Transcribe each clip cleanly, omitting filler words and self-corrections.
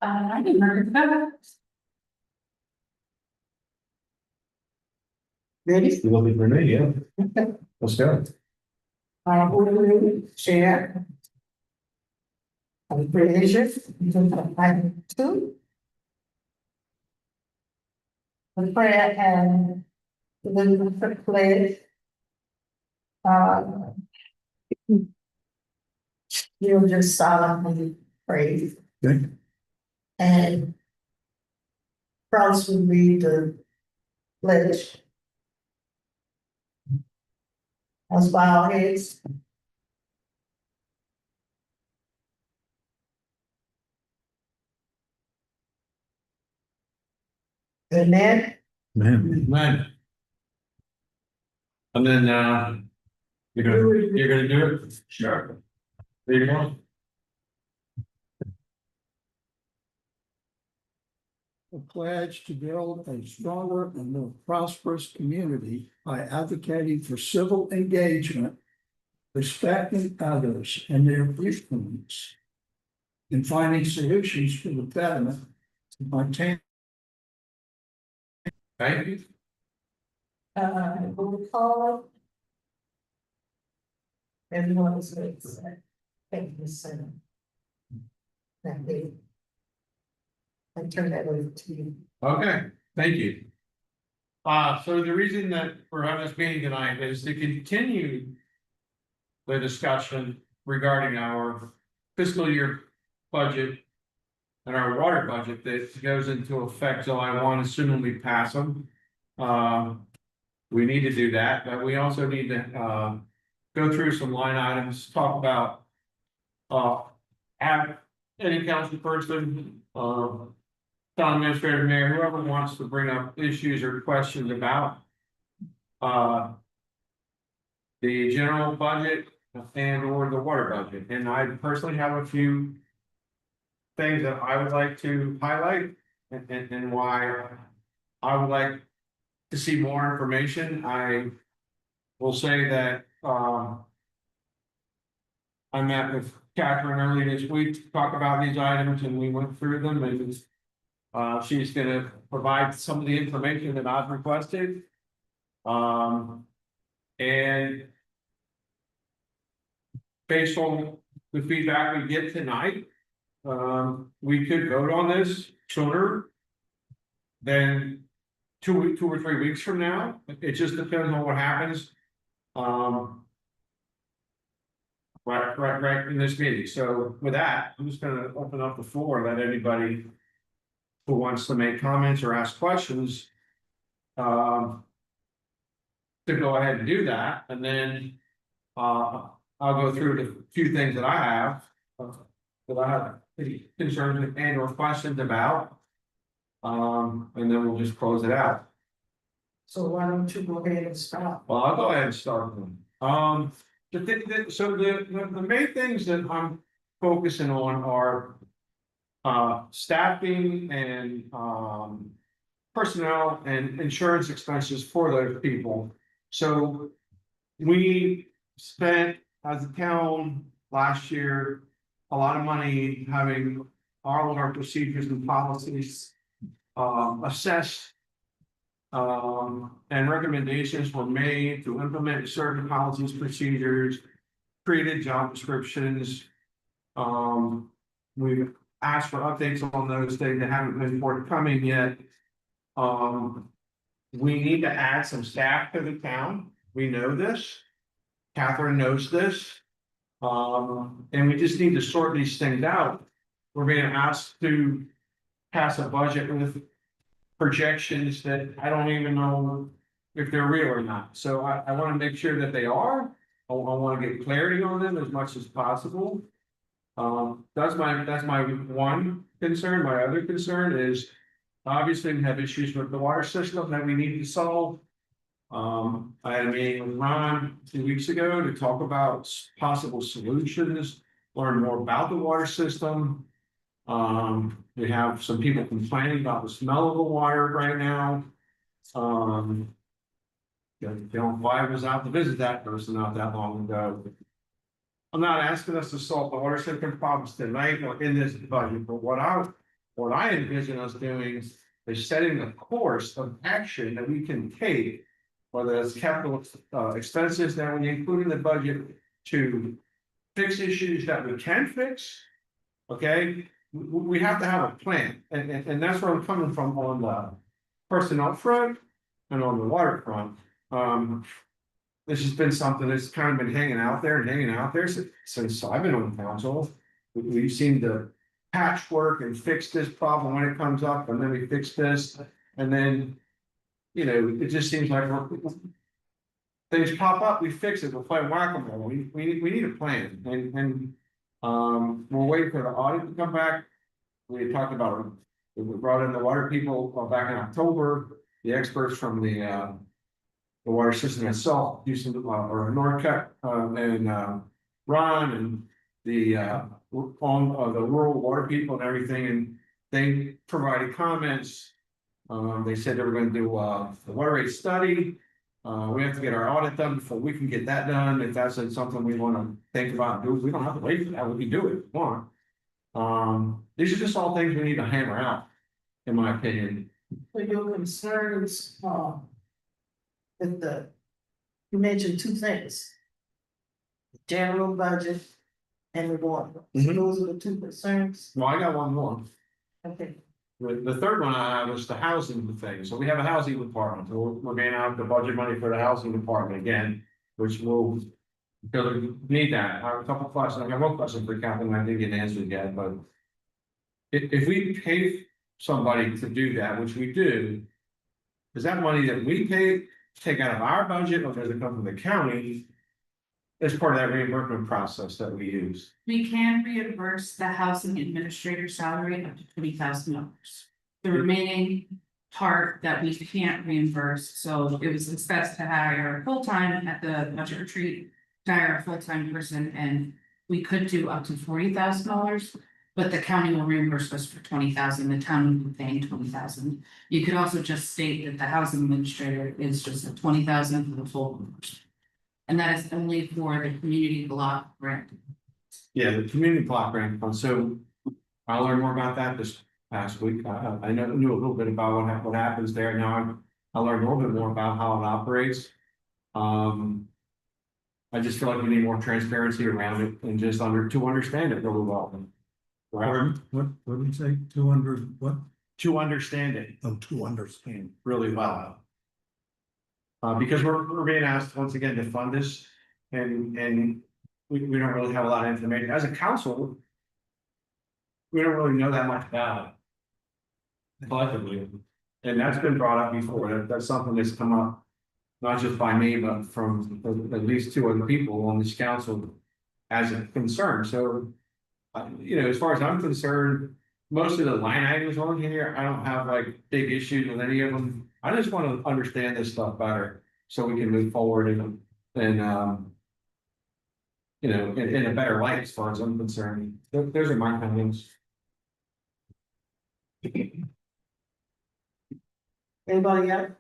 I didn't remember. Ready? You will be for me, yeah. Let's go. Will share. Appreciation, item 2. The prayer and the pledge. You'll just solemnly pray. Okay. And Carlos will read the pledge. As bow our heads. Amen. Man. And then, you're gonna do it? Sure. There you go. A pledge to build a stronger and more prosperous community by advocating for civil engagement, respecting others and their viewpoints, and finding solutions for the betterment of Montana. Thank you. We'll call. Everyone is ready to say. Thank you, sir. Thank you. I turn that over to you. Okay, thank you. So the reason that we're having this meeting tonight is to continue the discussion regarding our fiscal year budget and our water budget that goes into effect July 1, assuming we pass them. We need to do that, but we also need to go through some line items, talk about have any council person, town administrator, mayor, whoever wants to bring up issues or questions about the general budget and or the water budget. And I personally have a few things that I would like to highlight and why I would like to see more information. I will say that I met with Catherine early this week to talk about these items and we went through them and she's gonna provide some of the information that I've requested. And based on the feedback we get tonight, we could vote on this sooner than 2 or 3 weeks from now. It just depends on what happens. Right in this meeting. So with that, I'm just gonna open up the floor, let anybody who wants to make comments or ask questions to go ahead and do that, and then I'll go through the few things that I have any concerns and or questions about, and then we'll just close it out. So why don't you go ahead and start? Well, I'll go ahead and start them. The main things that I'm focusing on are staffing and personnel and insurance expenses for those people. So we spent as a town last year a lot of money having all of our procedures and policies assessed. And recommendations were made to implement certain policies, procedures, created job descriptions. We've asked for updates on those things that haven't been forthcoming yet. We need to add some staff to the town. We know this. Catherine knows this. And we just need to sort these things out. We're being asked to pass a budget with projections that I don't even know if they're real or not. So I want to make sure that they are. I want to get clarity on them as much as possible. That's my one concern. My other concern is obviously we have issues with the water system that we need to solve. I had a meeting with Ron 2 weeks ago to talk about possible solutions, learn more about the water system. We have some people complaining about the smell of the water right now. Why was out to visit that person not that long ago? I'm not asking us to solve the water system problems tonight or in this budget, but what I envision us doing is setting the course of action that we can take. Whether it's capital expenses that we include in the budget to fix issues that we can fix. Okay, we have to have a plan, and that's where I'm coming from on the personnel front and on the waterfront. This has been something that's kind of been hanging out there since I've been on council. We've seen the patchwork and fix this problem when it comes up, and then we fix this, and then, you know, it just seems like things pop up, we fix it, we'll play whack-a-mole, we need a plan, and we're waiting for the audit to come back. We had talked about it, we brought in the water people back in October, the experts from the water system itself, Houston, or Norcut, and Ron, and the on the rural water people and everything, and they provided comments. They said they were gonna do the water rate study. We have to get our audit done before we can get that done. If that's something we wanna think about, do, we don't have to wait for that, we can do it if we want. These are just all things we need to hammer out, in my opinion. For your concerns, with you mentioned two things. General budget and the water. Mhm. Those are the two concerns. Well, I got one more. Okay, The third one I have was the housing thing. So we have a housing department. So we're getting out the budget money for the housing department again, which will. Because we need that. I have a couple questions. I got one question for Catherine. I didn't get answered yet, but. If we pay somebody to do that, which we do. Is that money that we pay, take out of our budget, or does it come from the county? As part of that reimbursement process that we use? We can reimburse the housing administrator salary up to $20,000. The remaining part that we can't reimburse, so it was discussed to hire full-time at the budget retreat. To hire a full-time person, and we could do up to $40,000. But the county will reimburse us for $20,000, the town will be paying $20,000. You could also just state that the housing administrator is just a $20,000 for the full person. And that is only for the community block grant. Yeah, the community block grant fund, so I learned more about that this past week. I knew a little bit about what happens there. Now I learned a little bit more about how it operates. I just feel like we need more transparency around it and just to understand it really well. Pardon? What did you say? 200, what? To understand it Oh, to understand. really well. Because we're being asked once again to fund this, and we don't really have a lot of information as a council. We don't really know that much about it. Collectively, and that's been brought up before, that's something that's come up. Not just by me, but from at least two other people on this council as a concern, so. You know, as far as I'm concerned, most of the line items on here, I don't have like big issues with any of them. I just want to understand this stuff better, so we can move forward and you know, in a better light as far as I'm concerned. Those are my comments. anybody else?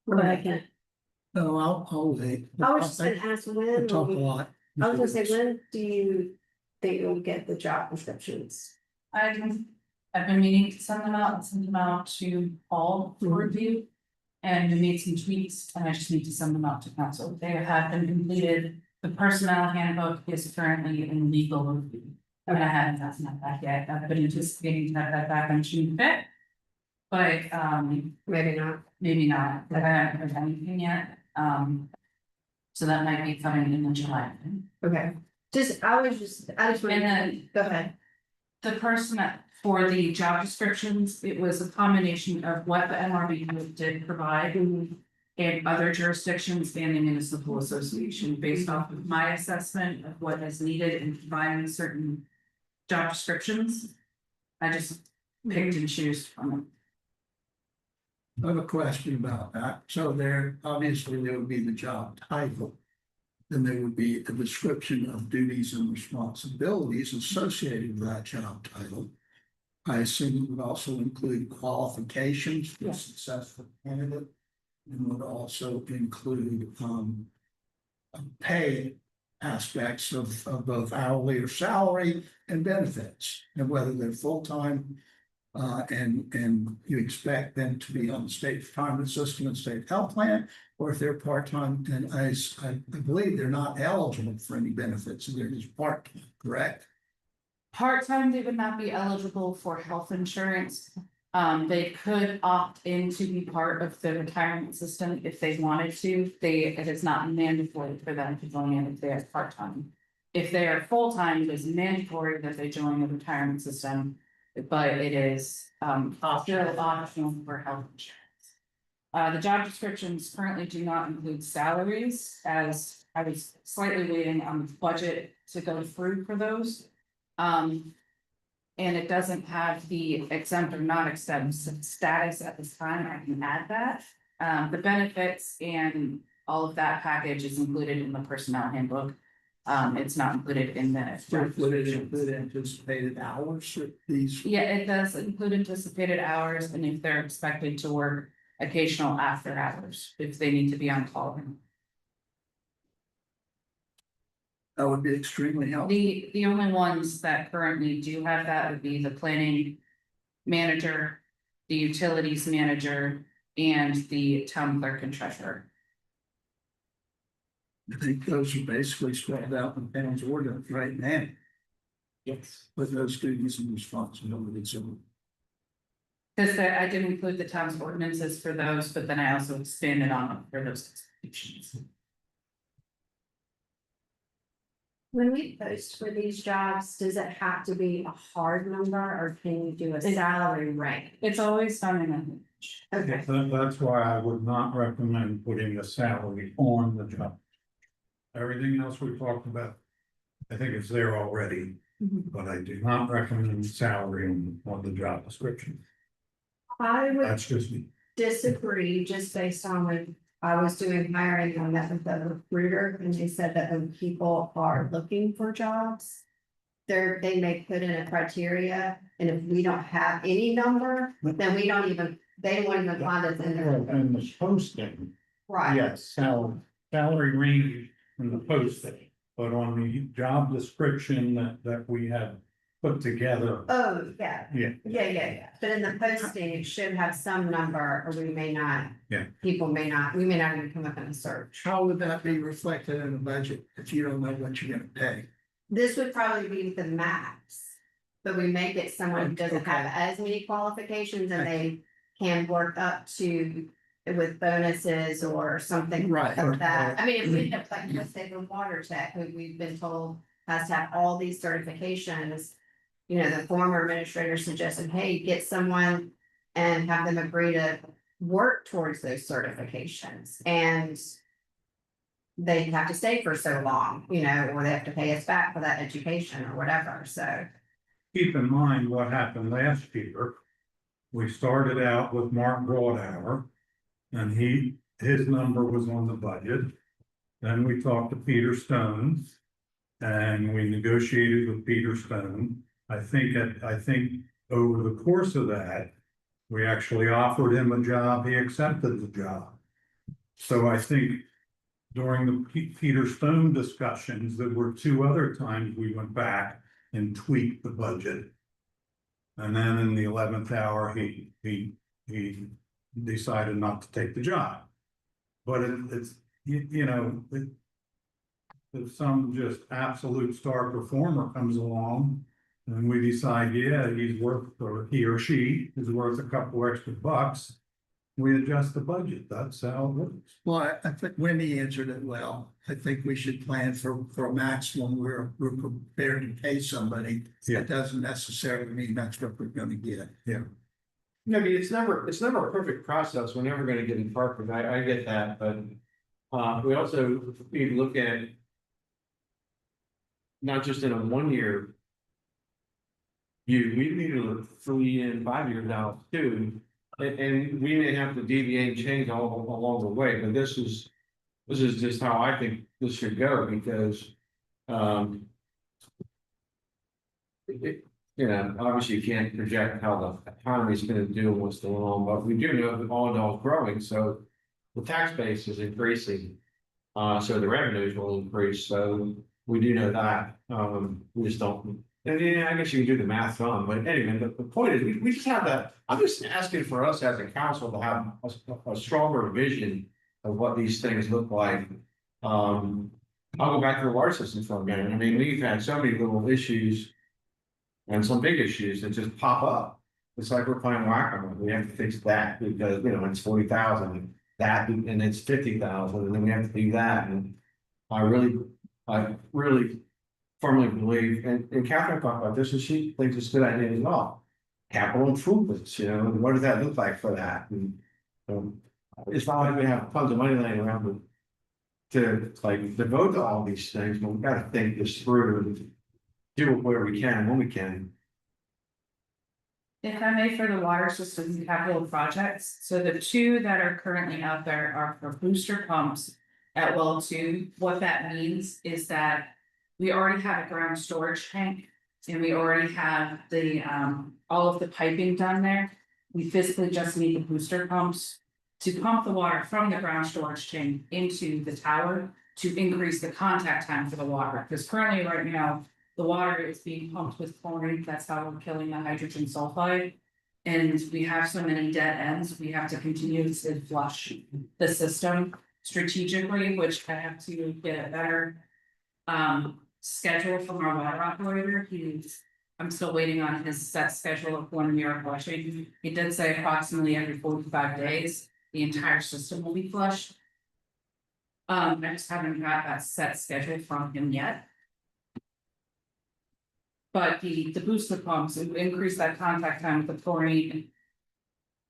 But I can't, No, I'll wait. I was just gonna ask I when, talk a will we- lot. I was gonna say, when do you think you'll get the job descriptions? I've been meaning to send them out and send them out to Paul for review. And we made some tweaks, and I just need to send them out to council. They have been completed. The personnel handbook is currently in legal review. And I haven't gotten that back yet. I've been anticipating to have that back on June 5th. But Maybe not. maybe not, but I haven't heard anything yet. So that might be coming in July. Okay, I just And wanted, then go ahead. the person for the job descriptions, it was a combination of what the MRB did provide. And other jurisdictions and the municipal association, based off of my assessment of what is needed in providing certain job descriptions. I just picked and choose from them. I have a question about that. So there would be the job title. Then there would be a description of duties and responsibilities associated with that job title. I assume it would also include qualifications for a Yeah. successful candidate. And would also include, pay aspects of both hourly or salary and benefits, and whether they're full-time. And you expect them to be on the state retirement system and state health plan, or if they're part-time, and I believe they're not eligible for any benefits, they're just part-time, correct? Part-time, they would not be eligible for health insurance. They could opt in to be part of the retirement system if they wanted to. It is not mandatory for them to join in if they are part-time. If they are full-time, it is mandatory that they join the retirement system, but it is still optional for health insurance. The job descriptions currently do not include salaries, as I was slightly waiting on the budget to go through for those. And it doesn't have the exempt or not exempt status at this time. I can add that. The benefits and all of that package is included in the personnel handbook. It's not included in the. Would it include anticipated hours for these? Yeah, it does include anticipated hours and if they're expected to work occasional after hours, if they need to be on call. That would be extremely helpful. The only ones that currently do have that would be the planning manager, the utilities manager, and the town clerk and treasurer. I think those are basically spelled out in Pam's ordinance right now, Yes. with those duties and responsibilities. Because I did include the town's ordinances for those, but then I also expanded on them for those expectations. When we post for these jobs, does it have to be a hard number or can you do a salary range? It's always done in a. Okay, That's why I would not recommend putting a salary on the job. Everything else we talked about, I think it's there already, but I do not recommend salary on the job description. I would That's just me. disagree just based on when I was doing hiring, I met with the recruiter and they said that when people are looking for jobs. They may put in a criteria, and if we don't have any number, then we don't even, they won't even find us in there. And the posting, Right, yes, salary range in the posting, but on the job description that we have put together. oh, yeah. Yeah. Yeah, but in the posting, it should have some number, or we may not. Yeah. People may not, we may not even come up in a search. How would that be reflected in the budget if you don't know what you're gonna pay? This would probably be the max. But we may get someone who doesn't have as many qualifications and they can work up to. With bonuses or something Right. like that. I mean, if we have like, let's say the water tech, who we've been told has to have all these certifications. You know, the former administrator suggested, hey, get someone and have them agree to work towards those certifications and. They have to stay for so long, you know, or they have to pay us back for that education or whatever, so. Keep in mind what happened last year. We started out with Mark Broadhour. And his number was on the budget. Then we talked to Peter Stone. And we negotiated with Peter Stone. I think over the course of that, we actually offered him a job, he accepted the job. So I think during the Peter Stone discussions, there were 2 other times we went back and tweaked the budget. And then in the 11th hour, he decided not to take the job. But it's, you know, if some just absolute star performer comes along and we decide, yeah, he's worth, or he or she is worth a couple extra bucks, we adjust the budget. That's how it works. Well, I think Wendy answered it well. I think we should plan for a maximum we're prepared to pay somebody. Yeah. That doesn't necessarily mean that's what we're gonna get. No, I mean, it's never a perfect process. We're never gonna get it perfect. I get that, but we also need to look at not just in a 1-year view, we need to look 3 and 5 years out too. And we may have to deviate and change all along the way, but this is just how I think this should go because you know, obviously you can't project how the economy is gonna do and what's going on, but we do know that all in all is growing, so. The tax base is increasing, so the revenues will increase, so we do know that, we just don't. And yeah, I guess you can do the math on, but anyway, the point is, we just have that, I'm just asking for us as a council to have a stronger vision of what these things look like. I'll go back to the water system for a minute, I mean, we've had so many little issues. And some big issues that just pop up, it's like we're playing whack-a-mole, we have to fix that because, you know, it's 40,000. That, and it's 50,000, and then we have to do that, and I really firmly believe, and Catherine talked about this, and she thinks it's a good idea as well. Capital improvements, you know, and what does that look like for that, and, it's not like we have tons of money laying around to like devote to all these things, but we gotta think this through and do it where we can, when we can. If I may, for the water system capital projects, so the two that are currently out there are for booster pumps. At well two, what that means is that we already have a ground storage tank. And we already have the all of the piping done there. We physically just need the booster pumps. To pump the water from the ground storage tank into the tower to increase the contact time for the water, because currently right now. The water is being pumped with chlorine, that's how we're killing the hydrogen sulfide. And we have so many dead ends, we have to continue to flush the system strategically, which I have to get a better. Schedule from our water operator, I'm still waiting on his set schedule of when we are flushing. He did say approximately every 45 days, the entire system will be flushed. I just haven't got that set schedule from him yet. But the booster pumps would increase that contact time with the chlorine.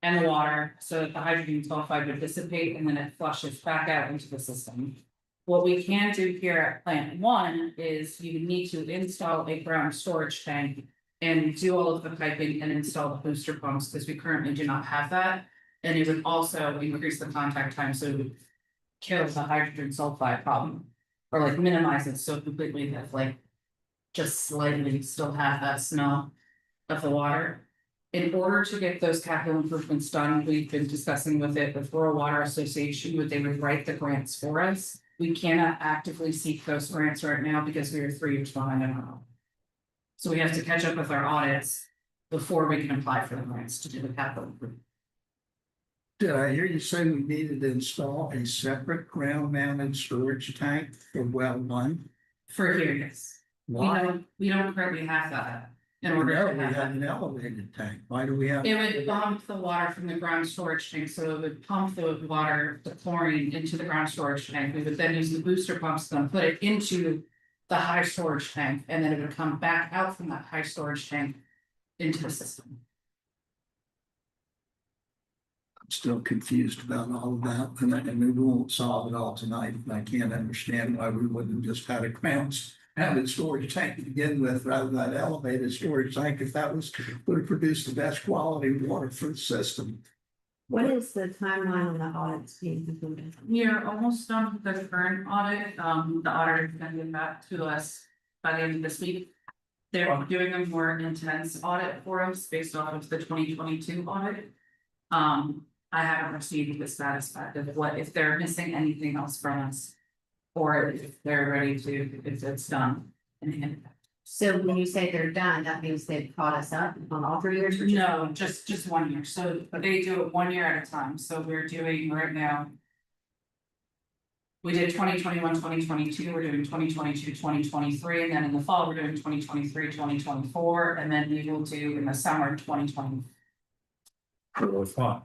And the water, so that the hydrogen sulfide would dissipate and then it flushes back out into the system. What we can do here at plant one is you need to install a ground storage tank. And do all of the piping and install the booster pumps, because we currently do not have that. And it would also increase the contact time, so it would kill the hydrogen sulfide problem. Or like minimize it so completely that like just slightly still have that smell of the water. In order to get those capital improvements done, we've been discussing with Rural Water Association, would they would write the grants for us. We cannot actively seek those grants right now because we are 3 years behind on our own. So we have to catch up with our audits before we can apply for the grants to do the capital improvement. Did I hear you say we needed to install a separate ground mounted storage tank for well one? For here, yes. Why? We don't currently have that. In We order know to we have have that. an elevated tank. Why do we have? It would pump the water from the ground storage tank, so it would pump the water, the chlorine into the ground storage tank. We would then use the booster pumps to put it into the high storage tank, and then it would come back out from that high storage tank into the system. I'm still confused about all of that, and we won't solve it all tonight. I can't understand why we wouldn't just had a ground mounted storage tank to begin with, rather than an elevated storage tank, if that would have produced the best quality water for the system. What is the timeline on the audits being completed? We are almost done with the current audit, the auditor is gonna get back to us by the end of this week. They're doing a more intense audit for us based off of the 2022 audit. I haven't received the status back of what, if they're missing anything else from us. Or if they're ready to, if it's done. So when you say they're done, that means they've caught us up on all 3 years? No, just 1 year, so they do it 1 year at a time, so we're doing right now. We did 2021, 2022, we're doing 2022, 2023, and then in the fall, we're doing 2023, 2024, and then we will do in the summer 2020. Fine.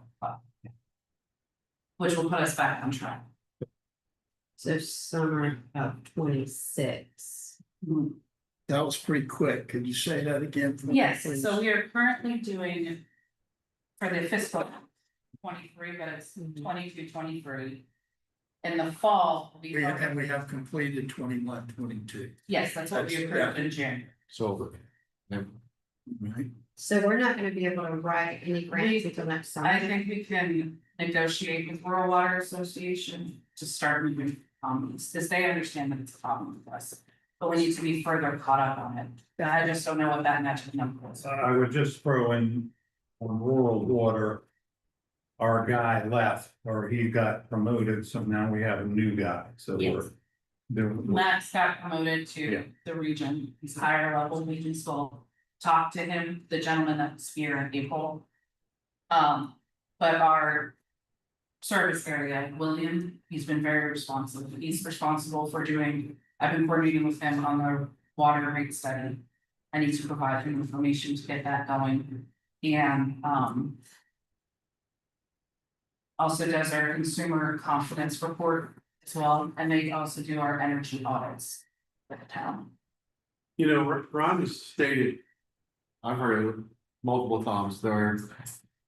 Which will put us back on track. So summer of 26. That was pretty quick. Could you say that again? for me, Yes, please? so we are currently doing. For the fiscal 23, but it's 22, 23. In the fall. We have completed 21, 22. Yes, that's what we approved in June. It's over. Right? So we're not gonna be able to write any grants until next summer. I think we can negotiate with Rural Water Association to start moving, because they understand that it's a problem with us. but we need to be further caught up on it. And I just don't know what that magic number is. I would just throw in on rural water. Our guy left or he got promoted, so now we have a new guy, so Yes. we're. There, Max got promoted Yeah. to the region, he's higher level region, so talked to him, the gentleman that was here in April. But our service area, William, he's been very responsive, he's responsible for doing, I've been coordinating with him on the water rate study. I need to provide him information to get that going, and, also does our consumer confidence report as well, and they also do our energy audits for the town. You know, Ron has stated, I've heard it multiple times, there,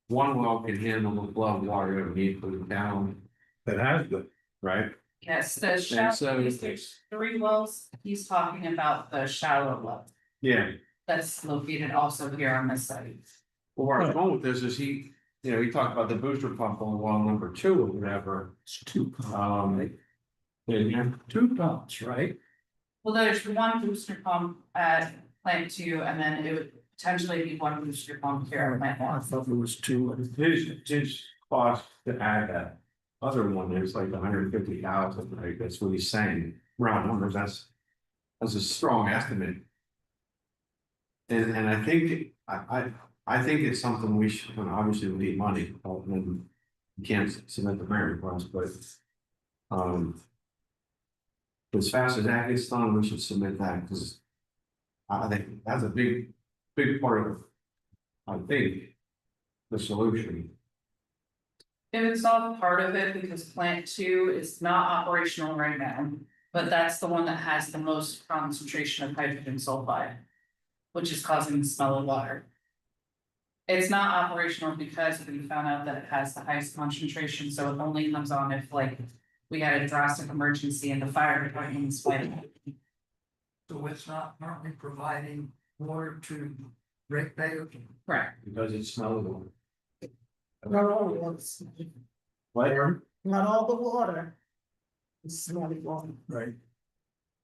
one well can handle the flow of water that we need for the town, that has been, right? Yes, the shallow, so- there's 3 wells, he's talking about the shallow well, Yeah. that's located also here on this site. Well, where I'm going with this is he, you know, he talked about the booster pump on well number 2 or whatever, It's two pumps, yeah, two pumps, right? Well, there's one booster pump at plant 2, and then it would potentially be one booster pump here at plant I 1. thought there was two. his cost to add that other one is like 150,000, right? That's what he's saying, round numbers, that's a strong estimate. And I think, I think it's something we should, and obviously we need money, and you can't submit the grant request, but. As fast as that gets done, we should submit that, because. I think that's a big part of. I think. The solution. It would solve part of it because plant 2 is not operational right now, but that's the one that has the most concentration of hydrogen sulfide, which is causing the smell of water. It's not operational because we found out that it has the highest concentration, so it only comes on if like we had a drastic emergency and the fire department is fighting. So it's not currently providing water to ratepayers? Correct. Because it smells. Not all the water, What? not all the water. Is smelly water, Right.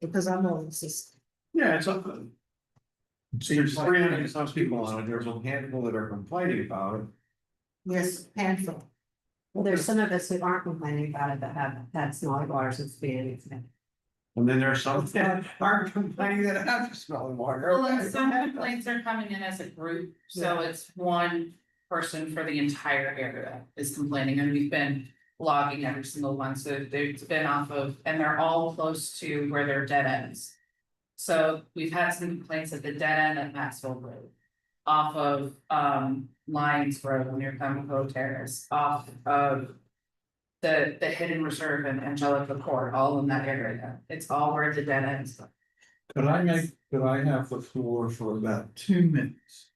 because I know it's just, Yeah, it's up. There's Seems like- 300 and some people on it, there's a handful that are complaining about it. yes, handful. Well, there's some of us who aren't complaining about it that have had smaller waters since the beginning. And then there's some that aren't complaining that have smelling water. Well, and some complaints are coming in as a group, so it's one person for the entire area is complaining, and we've been logging every single one, so they've been off of, and they're all close to where their dead ends. So we've had some complaints at the dead end at Maxwell Road, off of Lions Road near Pembroke Terrace, off of the Hidden Reserve and Angelica Court, all in that area. It's all where the dead ends. could I have the floor for about 2 minutes?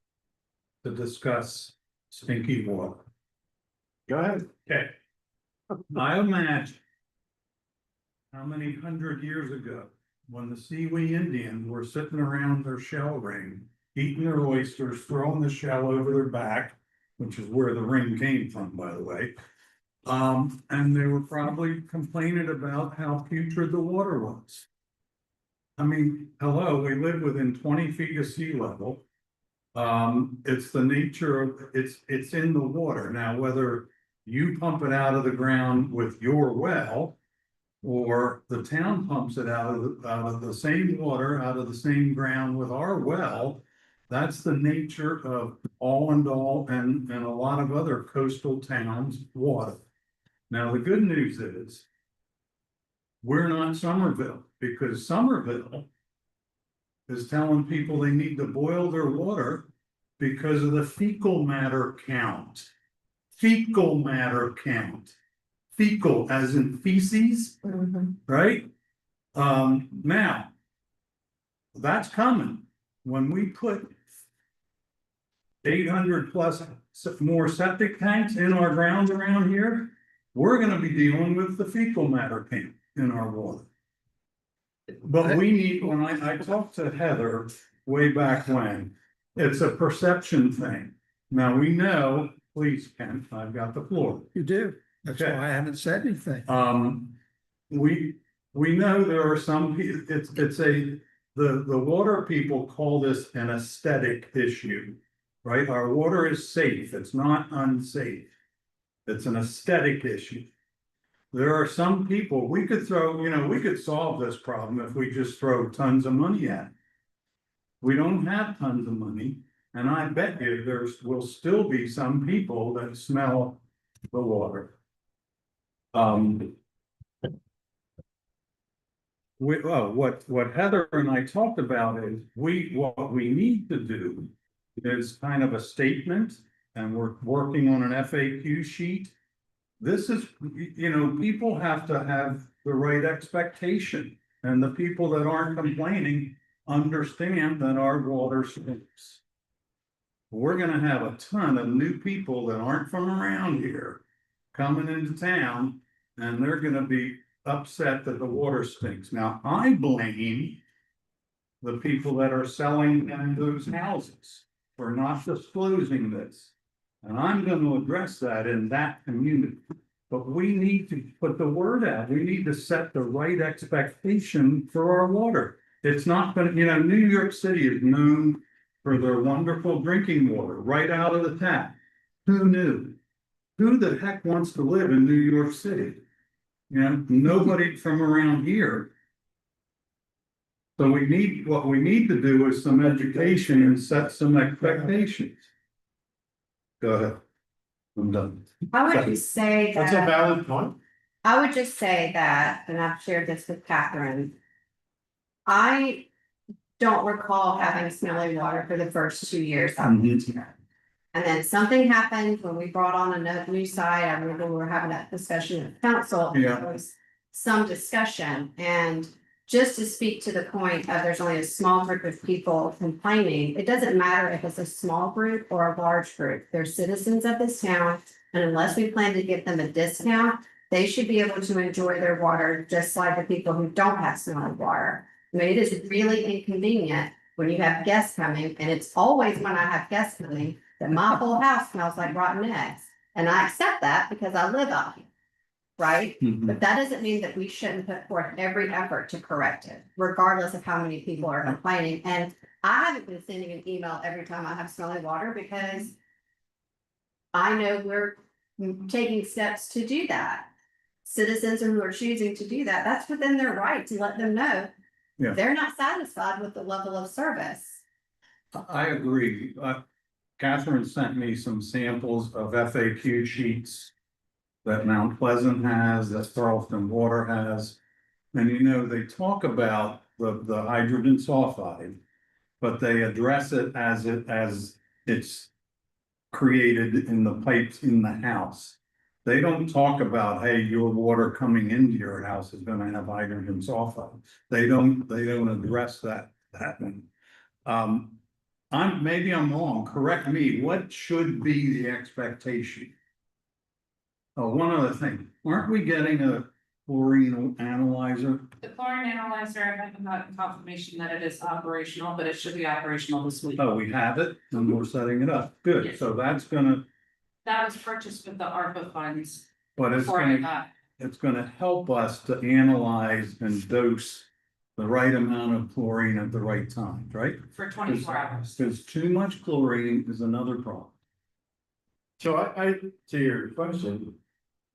To discuss stinky water. Go ahead. Okay. I imagine. How many 100 years ago, when the Seawee Indians were sitting around their shell ring, eating their oysters, throwing the shell over their back, which is where the ring came from, by the way. And they were probably complaining about how putrid the water was. I mean, hello, we live within 20 feet of sea level. It's the nature of, it's in the water. Now, whether you pump it out of the ground with your well. Or the town pumps it out of the same water, out of the same ground with our well. That's the nature of Allendale and a lot of other coastal towns' water. Now, the good news is. We're not Somerville, because Somerville. Is telling people they need to boil their water because of the fecal matter count. Fecal matter count. Fecal as in feces, right? Now. That's coming. When we put. 800 plus more septic tanks in our ground around here. We're gonna be dealing with the fecal matter count in our water. But we need, when I talked to Heather way back when, it's a perception thing. Now, we know, please, Ken, I've got the floor. You do. That's Okay. why I haven't said anything. We know there are some, it's the water people call this an aesthetic issue, right? Our water is safe, it's not unsafe. It's an aesthetic issue. There are some people, we could throw, we could solve this problem if we just throw tons of money at it. We don't have tons of money, and I bet you will still be some people that smell the water. What Heather and I talked about is what we need to do is kind of a statement, and we're working on an FAQ sheet. This is, people have to have the right expectation, and the people that aren't complaining understand that our water stinks. We're gonna have a ton of new people that aren't from around here coming into town, and they're gonna be upset that the water stinks. Now, I blame the people that are selling in those houses for not disclosing this. And I'm gonna address that in that community. But we need to put the word out. We need to set the right expectation for our water. It's not gonna, New York City is known for their wonderful drinking water right out of the tap. Who knew? Who the heck wants to live in New York City? Nobody from around here. So what we need to do is some education and set some expectations. Go ahead. I'm done. I would just say That's a that, valid point. I would just say that, and I've shared this with Catherine. I don't recall having smelly water for the first 2 years I lived here. And then something happened when we brought on a new site. I remember we were having that discussion at council. Yeah. There was some discussion, and just to speak to the point of there's only a small group of people complaining, it doesn't matter if it's a small group or a large group. They're citizens of this town, and unless we plan to give them a discount, they should be able to enjoy their water just like the people who don't have smelly water. I mean, it is really inconvenient when you have guests coming, and it's always when I have guests coming that my whole house smells like rotten eggs. And I accept that because I live out here, right? But that doesn't mean that we shouldn't put forth every effort to correct it, regardless of how many people are complaining. And I haven't been sending an email every time I have smelly water because I know we're taking steps to do that. Citizens who are choosing to do that, that's within their right to let them know. Yeah. They're not satisfied with the level of service. I agree. Catherine sent me some samples of FAQ sheets that Mount Pleasant has, that Charleston Water has. And they talk about the hydrogen sulfide, but they address it as it's created in the pipes in the house. They don't talk about, hey, your water coming into your house is gonna have hydrogen sulfide. They don't address that one. Maybe I'm wrong, correct me, what should be the expectation? Oh, one other thing, aren't we getting a chlorine analyzer? The chlorine analyzer, I haven't gotten confirmation that it is operational, but it should be operational this week. Oh, we have it, and we're setting it up, good, Yes. so that's gonna, That was purchased with the ARPA funds but it's before I gonna, got. it's gonna help us to analyze and dose the right amount of chlorine at the right time, right? For 24 hours. Because too much chlorine is another problem. So I, to your question,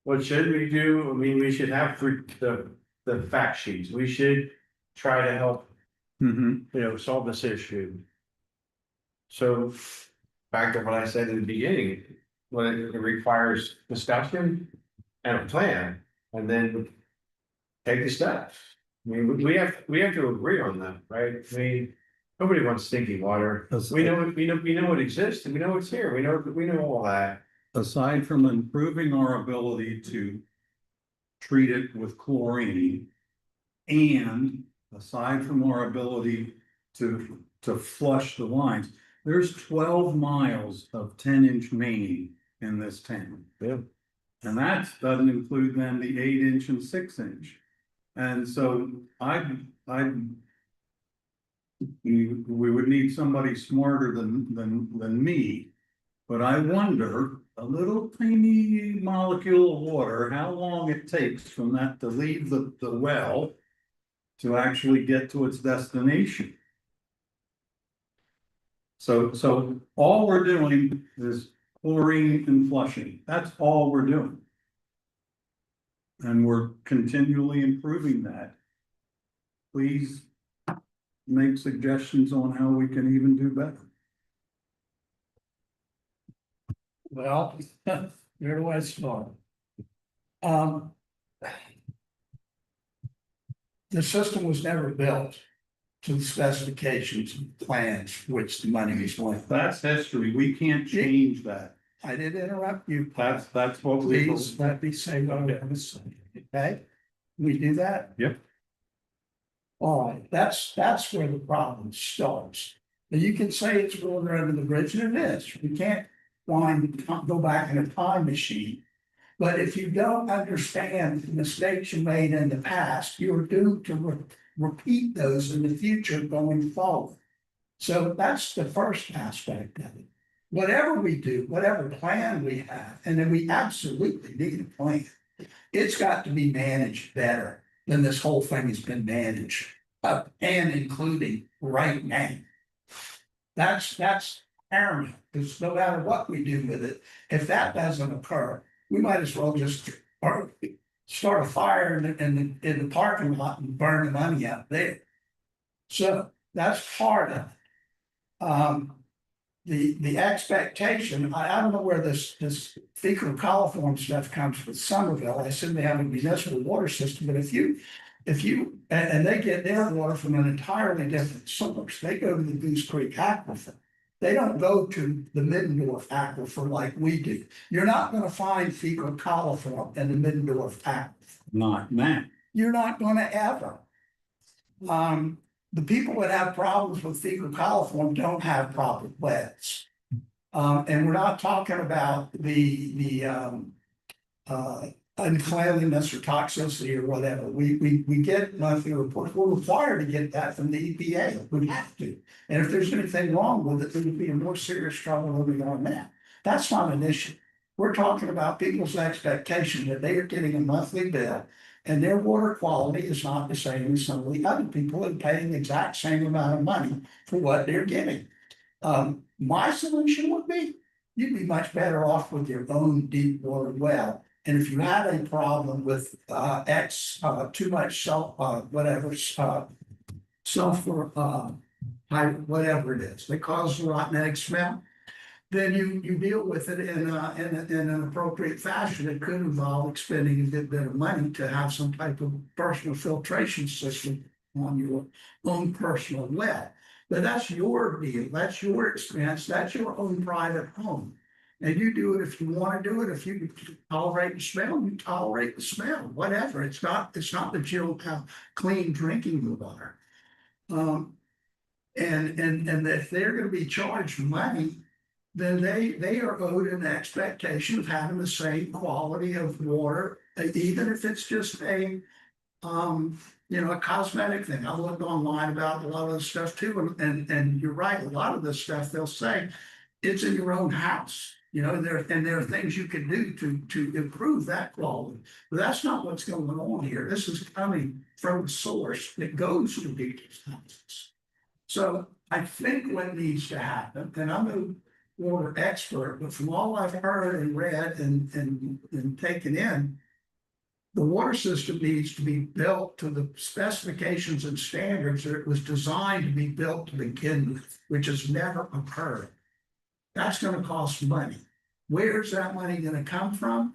what should we do? I mean, we should have the fact sheets. We should try to help, solve this issue. So back to what I said in the beginning, when it requires discussion and a plan, and then take the steps. I mean, we have to agree on that, right? I mean, nobody wants stinky water. We know it exists, and we know it's here. We know all that. Aside from improving our ability to treat it with chlorine, and aside from our ability to flush the lines, there's 12 miles of 10-inch main in this town. Yeah. And that doesn't include then the 8-inch and 6-inch. And so we would need somebody smarter than me. But I wonder, a little tiny molecule of water, how long it takes from that to leave the well to actually get to its destination. So all we're doing is chlorine and flushing. That's all we're doing. And we're continually improving that. Please make suggestions on how we can even do better. Well, where do I start? Um. The system was never built to the specifications and plans which the money was going. That's history. We can't change that. I didn't interrupt you. That's what we. Please let me say what I'm gonna say, okay? We do that? Yep. All right, that's where the problem starts. And you can say it's water under the bridge, and it is. We can't go back in a time machine. But if you don't understand the mistakes you made in the past, you're doomed to repeat those in the future going forward. So that's the first aspect of it. Whatever we do, whatever plan we have, and then we absolutely need a plan. It's got to be managed better than this whole thing has been managed, and including right now. That's paramount, because no matter what we do with it, if that doesn't occur, we might as well just start a fire in the parking lot and burn the money out there. So that's part of it. The expectation, I don't know where this fecal coliform stuff comes with Somerville. I assume they have a municipal water system, but if you, and they get their water from an entirely different source, they go to the Goose Creek Aquifer. They don't go to the Middendorf Aquifer like we do. You're not gonna find fecal coliform in the Middendorf Aquifer. Not now. You're not gonna ever. The people that have problems with fecal coliform don't have proper wets. And we're not talking about the uncleanliness or toxicity or whatever. We get monthly reports. We're required to get that from the EPA. We have to. And if there's anything wrong with it, there would be a more serious trouble than we are now. That's not an issue. We're talking about people's expectation that they are getting a monthly bill and their water quality is not the same as some of the other people that are paying the exact same amount of money for what they're getting. My solution would be, you'd be much better off with your own deep water well. And if you had a problem with too much sulfur, whatever it is, that causes a rotten egg smell, then you deal with it in an appropriate fashion. It could involve expending a good bit of money to have some type of personal filtration system on your own personal well. But that's your deal, that's your expense, that's your own private home. And you do it if you want to do it. If you tolerate the smell, you tolerate the smell, whatever. It's not that you don't have clean drinking water. And if they're going to be charged money, then they are owed an expectation of having the same quality of water, even if it's just a cosmetic thing. I looked online about a lot of this stuff too, and you're right, a lot of this stuff they'll say it's in your own house. There are things you can do to improve that quality. But that's not what's going on here. This is coming from a source that goes to people's houses. So I think what needs to happen, and I'm no water expert, but from all I've heard and read and taken in, the water system needs to be built to the specifications and standards that it was designed to be built to begin with, which has never occurred. That's going to cost money. Where's that money going to come from?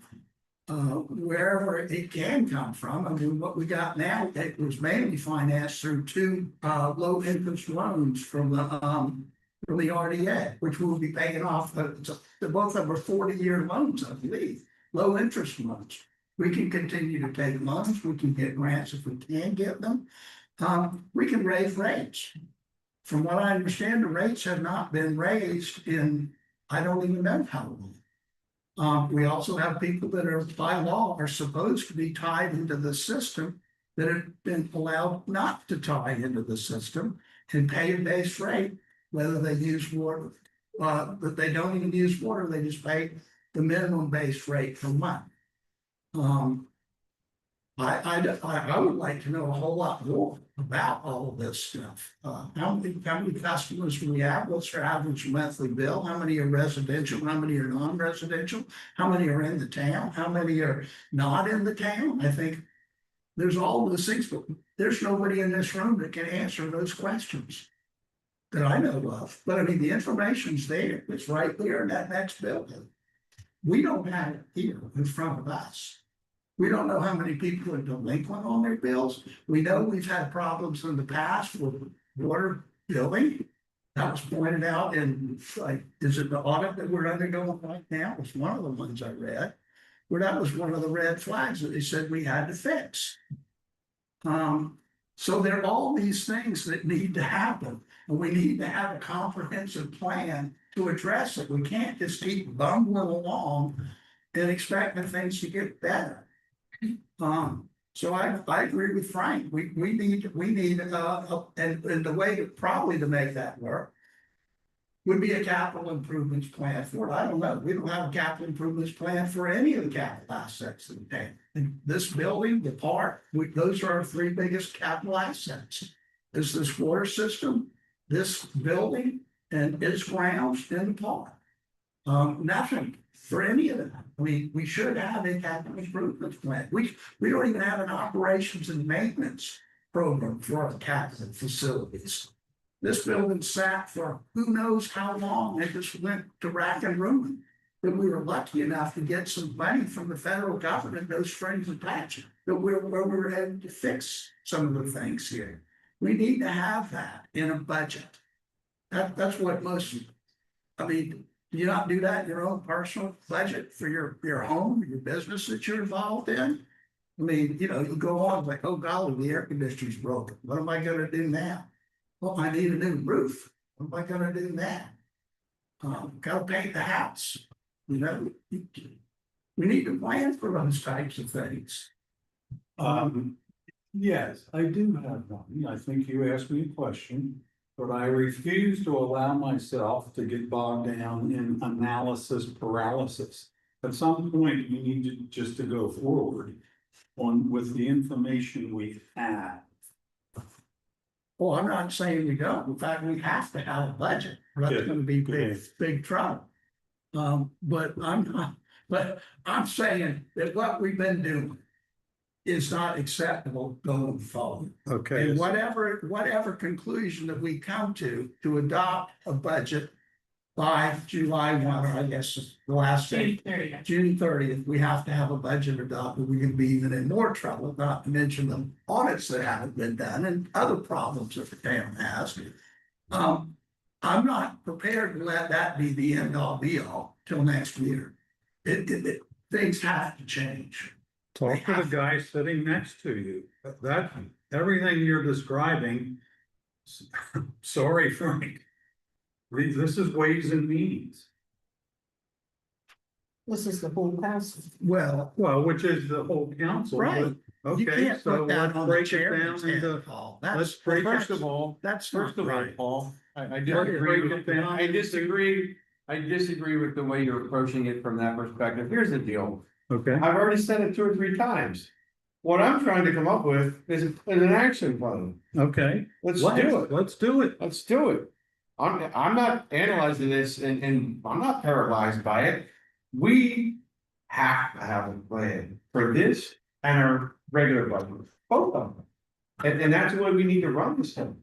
Wherever it can come from. I mean, what we got now, it was mainly financed through two low interest loans from the RDA, which we'll be paying off. Both of them are 40-year loans, I believe, low interest loans. We can continue to take loans. We can get grants if we can get them. We can raise rates. From what I understand, the rates have not been raised in, I don't even know how long. We also have people that are by law are supposed to be tied into the system that have been allowed not to tie into the system and pay a base rate, whether they use water, but they don't even use water, they just pay the minimum base rate per month. I would like to know a whole lot more about all of this stuff. How many customers do we have? What's their average monthly bill? How many are residential? How many are non-residential? How many are in the town? How many are not in the town? I think there's all those things, but there's nobody in this room that can answer those questions that I know of. But I mean, the information's there. It's right there in that next building. We don't have it here in front of us. We don't know how many people are delinquent on their bills. We know we've had problems in the past with water billing. That was pointed out in, like, is it the audit that we're undergoing right now? It's one of the ones I read. Where that was one of the red flags that they said we had to fix. So there are all these things that need to happen, and we need to have a comprehensive plan to address it. We can't just keep bumbling along and expecting things to get better. So I agree with Frank. We need, and the way to probably to make that work would be a capital improvements plan for it. I don't know. We don't have a capital improvements plan for any of the capital assets in the town. And this building, the park, those are our three biggest capital assets. Is this water system, this building, and its grounds in the park. Nothing for any of that. I mean, we should have a capital improvements plan. We don't even have an operations and maintenance program for our capital facilities. This building sat for who knows how long. It just went to rack and ruin. But we were lucky enough to get some money from the federal government, those strings attached, that we were able to fix some of the things here. We need to have that in a budget. That's what most, I mean, do you not do that in your own personal budget for your home, your business that you're involved in? I mean, you know, you go on like, oh golly, the air conditioner's broken. What am I gonna do now? Well, I need a new roof. What am I gonna do now? Gotta paint the house. You know, we need to plan for those types of things. Yes, I do have one. I think you asked me a question, but I refuse to allow myself to get bogged down in analysis paralysis. At some point, you need to just to go forward on with the information we have. Well, I'm not saying we don't. In fact, we have to have a budget. Or that's gonna be big trouble. But I'm saying that what we've been doing is not acceptable going forward. Okay. And whatever conclusion that we come to adopt a budget by July 1, or I guess the last day, June 30th, we have to have a budget adopted. We can be even in more trouble, not to mention the audits that haven't been done and other problems that the town has. I'm not prepared to let that be the end all be all till next year. Things have to change. Talk to the guy sitting next to you. That, everything you're describing. Sorry, Frank. This is ways and means. This is the whole house. Well, Well, which is the whole council. right. but- You Okay, can't so put that let's on the break it chairman's down head, into, Paul. let's break it. First of all, That's first not of all, right. Paul, I Let's disagree break with, it down I disagree with the way you're approaching it from that perspective. Here's the deal. Okay, I've already said it 2 or 3 times. What I'm trying to come up with is an action plan. okay. Let's do it. Let's do it. Let's do it. I'm not analyzing this and I'm not paralyzed by it. We have to have a plan for this and our regular budget, both of them. And that's the way we need to run this thing.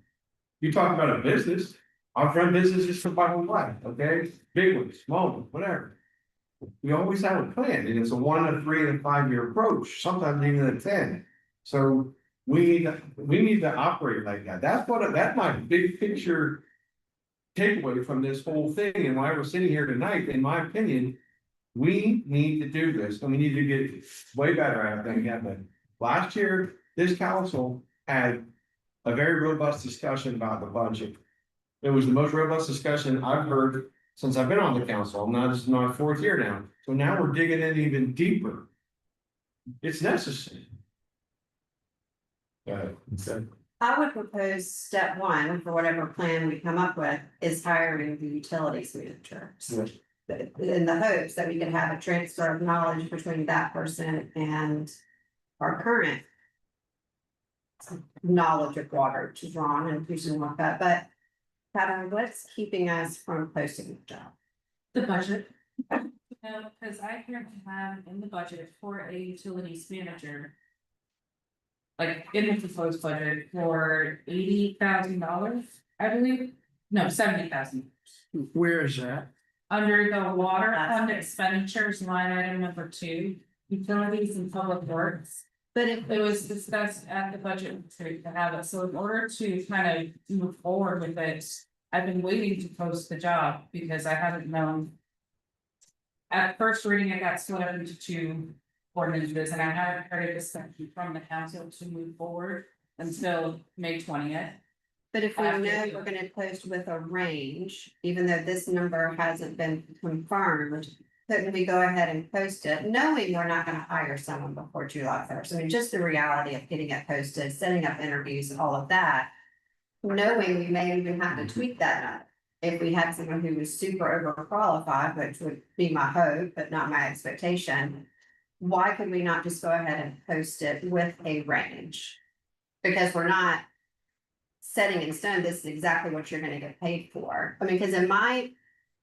You talk about a business, I've run businesses for my whole life, okay? Big ones, small ones, whatever. We always have a plan, and it's a 1, a 3, and a 5-year approach, sometimes even a 10. So we need to operate like that. That's my big picture takeaway from this whole thing, and why we're sitting here tonight, in my opinion. We need to do this, and we need to get way better at it than we have been. Last year, this council had a very robust discussion about the budget. It was the most robust discussion I've heard since I've been on the council. This is my 4th year now. So now we're digging in even deeper. It's necessary. Go ahead. I would propose step 1 for whatever plan we come up with is hiring the utilities manager. In the hopes that we can have a transfer of knowledge between that person and our current knowledge of water to draw and do something like that, but Catherine, what's keeping us from posting the job? The budget. No, because I currently have in the budget for a utilities manager. Like in the proposed budget for $80,000, I believe, no, 70,000. Where is that? Under the water fund expenditures line item number 2, utilities and public works. But if It was discussed at the budget retreat to have it, so in order to kind of move forward with it, I've been waiting to post the job because I haven't known. At first reading, I got split up into 2 ordinances and I haven't heard a discussion from the council to move forward until May 20th. But if we know After- we're gonna post with a range, even though this number hasn't been confirmed. Couldn't we go ahead and post it, knowing we're not gonna hire someone before July 1st? I mean, just the reality of getting it posted, setting up interviews and all of that. Knowing we may even have to tweak that number. If we had someone who was super overqualified, which would be my hope, but not my expectation. Why could we not just go ahead and post it with a range? Because we're not setting in stone, this is exactly what you're gonna get paid for. I mean, because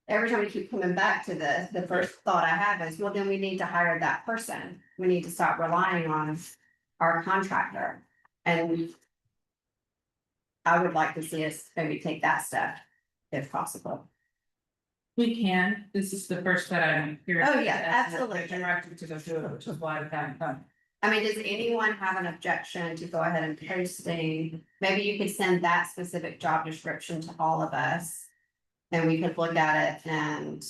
every time we keep coming back to this, the first thought I have is, well, then we need to hire that person. We need to stop relying on our contractor. And I would like to see us maybe take that step if possible. We can, this is the first that I'm hearing. Oh, yeah, That's absolutely. Directed to go through it, which is why I haven't done. I mean, does anyone have an objection to go ahead and posting? Maybe you could send that specific job description to all of us. And we could look at it and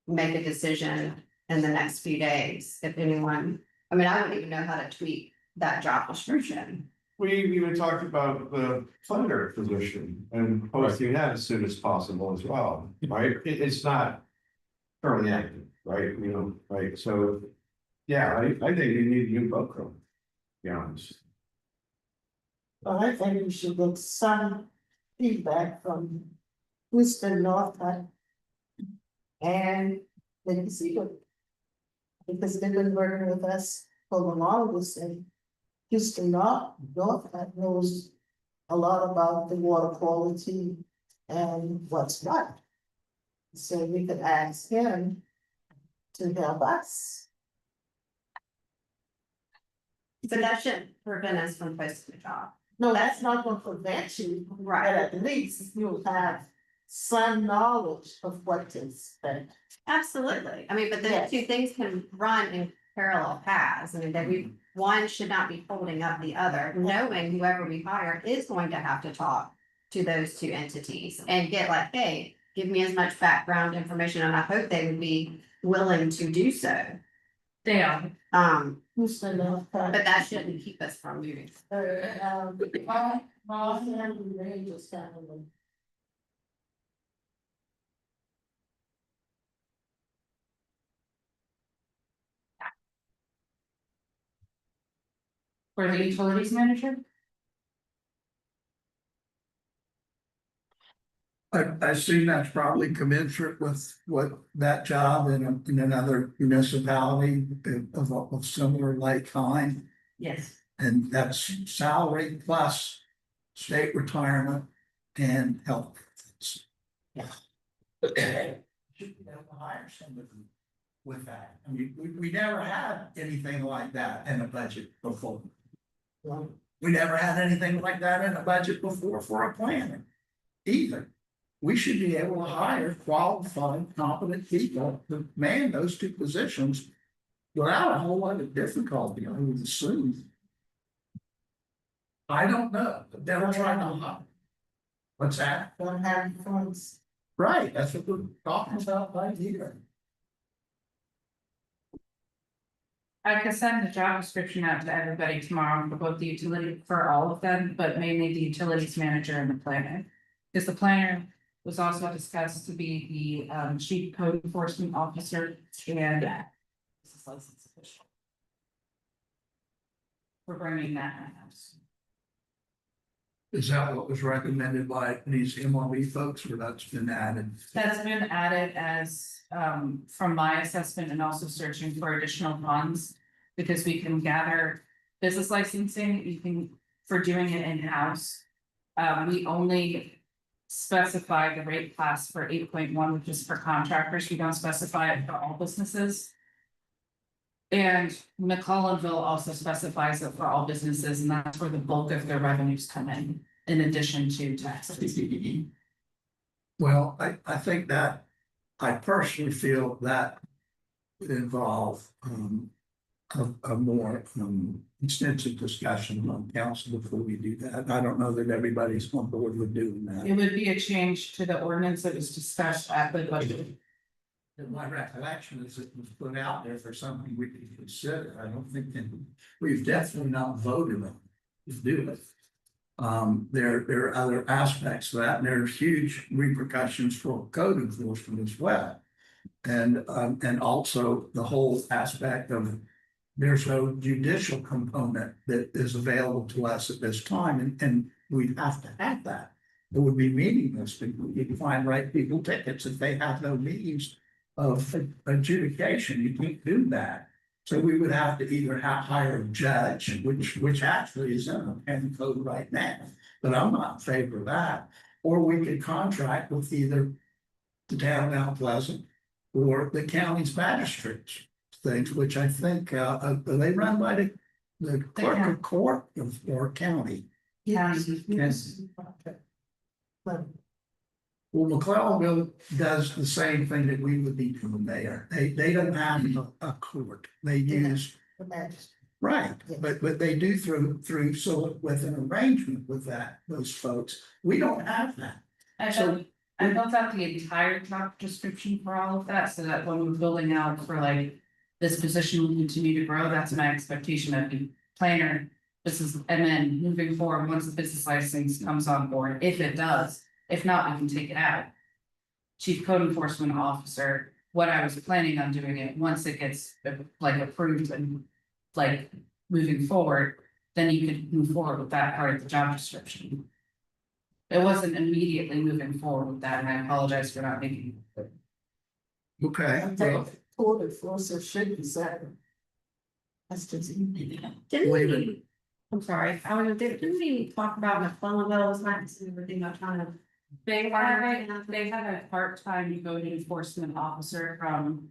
make a decision in the next few days, if anyone, I mean, I wouldn't even know how to tweak that job description. We even talked about the funder position and posting that as soon as possible as well, right? It's not currently active, right? You know, right, so. Yeah, I think we need to use both of them, to be honest. Well, I think we should get some feedback from Houston Northcutt. And then see what. Because they've been working with us for the longest and Houston Northcutt knows a lot about the water quality and what's what. So we could ask him to help us. But that shouldn't prevent us from posting the job. No, that's not gonna prevent you, but Right, at least you'll have some knowledge of what to expect. absolutely. I mean, but those Yes. two things can run in parallel paths. I mean, that one should not be holding up the other, knowing whoever we hire is going to have to talk to those 2 entities and get like, hey, give me as much background information, and I hope they would be willing to do so. They are. Houston Northcutt. But that shouldn't keep us from moving. All family ranges family. For the utilities manager? I assume that's probably commensurate with what that job in another municipality of similar like kind. Yes. And that's salary plus state retirement and health. benefits. Should be able to hire somebody with that. I mean, we never had anything like that in a budget before. We never had anything like that in a budget before for a planner either. We should be able to hire qualified, competent people to man those 2 positions without a whole lot of difficulty, I would assume. I don't know, but they'll try to hire. What's that? Don't have funds. Right, that's what we're talking about right here. I could send the job description out to everybody tomorrow for both the utility, for all of them, but mainly the utilities manager and the planner. Because the planner was also discussed to be the chief code enforcement officer and. This is license official. We're bringing that in-house. Is that what was recommended by these MLB folks, or that's been added? That's been added as, from my assessment and also searching for additional funds. Because we can gather business licensing, you can for doing it in-house. We only specify the rate class for 8.1, which is for contractors. We don't specify it for all businesses. And McCollumville also specifies it for all businesses, and that's where the bulk of their revenues come in addition to taxes. Well, I think that, I personally feel that would involve, a more, extensive discussion on council before we do that. I don't know that everybody's on board with doing that. It would be a change to the ordinance that was discussed at the budget. And my recollection is it was put out there for something we could consider. I don't think that we've definitely not voted on it to do it. There are other aspects to that, and there's huge repercussions for code enforcement as well. And also the whole aspect of there's no judicial component that is available to us at this time, and we have to have that. It would be meaningless. You can find right people tickets if they have no means of adjudication. You can't do that. So we would have to either hire a judge, which actually is in the penal code right now, but I'm not in favor of that. Or we could contract with either the town of Mount Pleasant or the county's magistrates, things which I think, they run by the clerk of court or county. Yes. Yes. But Well, McClellanville does the same thing that we would be doing there. They don't have a court. They use, the magistrate, right, but they do through, so with an arrangement with those folks. We don't have that. I built out the entire job description for all of that, so that when we're building out for like. This position will continue to grow, that's my expectation of the planner. And then moving forward, once the business license comes on board, if it does, if not, we can take it out. Chief Code Enforcement Officer, what I was planning on doing it, once it gets like approved and like moving forward, then you could move forward with that part of the job description. It wasn't immediately moving forward with that, and I apologize for not making it. Okay, and well, that court enforcer should be separate. That's just. Didn't Leave we, I'm sorry, didn't we talk about McClellanville was not considered everything about trying to. They have a part-time code enforcement officer from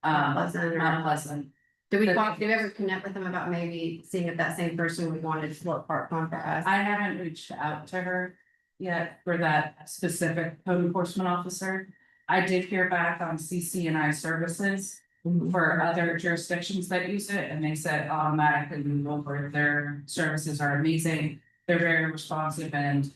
Mount Pleasant. Did we ever connect with them about maybe seeing if that same person would want to work part-time for us? I haven't reached out to her yet for that specific code enforcement officer. I did hear back on CC&I services for other jurisdictions that use it, and they said automatically move over. Their services are amazing. They're very responsive, and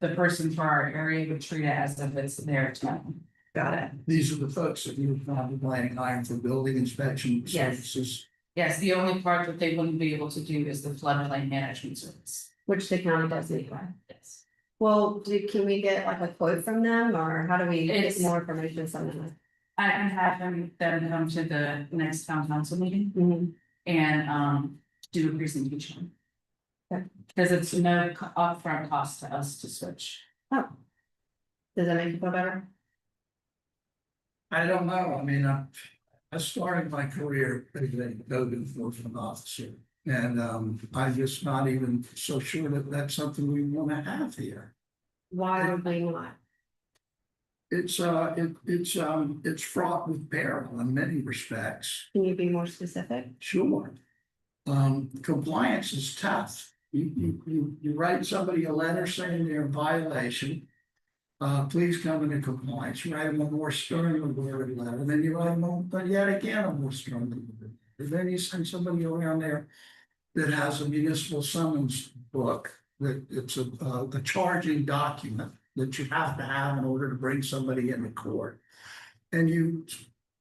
the person for our area would treat it as if it's their town. Got it. these are the folks that you would probably planning hiring for building inspection Yes. services. Yes, the only part that they wouldn't be able to do is the floodplain management service. Which the county does anyway. Yes. Well, can we get like a quote from them, or how do we get It's- more information from them? I can have them come to the next town council meeting Mhm. and do a presentation. Okay. Because it's no upfront cost to us to switch. Does that make you feel better? I don't know, I mean, I started my career as a code enforcement officer. And I'm just not even so sure that that's something we want to have here. Why would we not? It's fraught with peril in many respects. Can you be more specific? Sure. Compliance is tough. You write somebody a letter saying they're in violation. Please come into compliance. You write them a more sternly worded letter, then you write them, but yet again, a more sternly worded. And then you send somebody around there that has a municipal summons book, that it's a charging document that you have to have in order to bring somebody into court. And you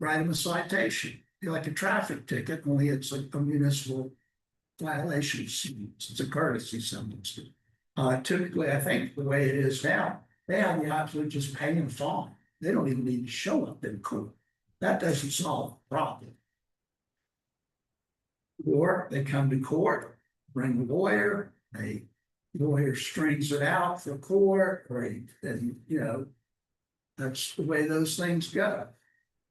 write them a citation, like a traffic ticket, only it's a municipal violation. It's a courtesy summons. Typically, I think the way it is now, they have the option of just paying a fine. They don't even need to show up in court. That doesn't solve the problem. Or they come to court, bring a lawyer, a lawyer strings it out for court, or and that's the way those things go.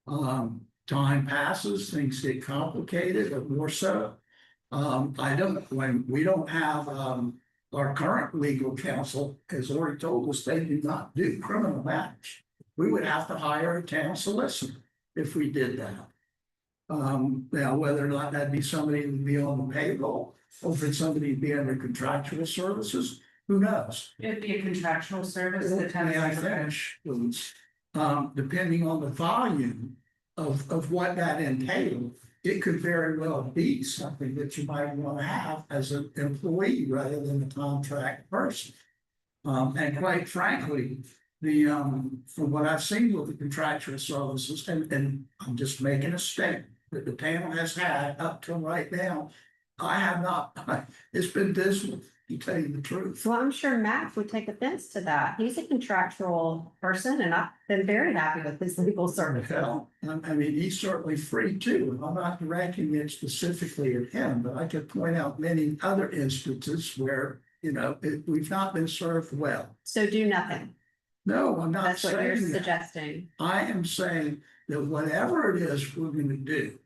Time passes, things get complicated, or more so. When we don't have our current legal counsel has already told us they do not do criminal matters. We would have to hire a town solicitor if we did that. Now, whether or not that'd be somebody that would be on the payroll, or if it's somebody to be under contractual services, who knows? It'd be a contractual service, the town. May I finish, please? Depending on the volume of what that entails, it could very well be something that you might want to have as an employee rather than a contract person. And quite frankly, from what I've seen with the contractual services, and I'm just making a statement that the panel has had up till right now, I have not, it's been dismal, to tell you the truth. Well, I'm sure Matt would take offense to that. He's a contractual person and I've been very happy with his legal services. Hell, I mean, he's certainly free too. I'm not directing it specifically at him, but I could point out many other instances where, we've not been served well. So do nothing. No, I'm not That's what you're saying that. suggesting. I am saying that whatever it is we're gonna do,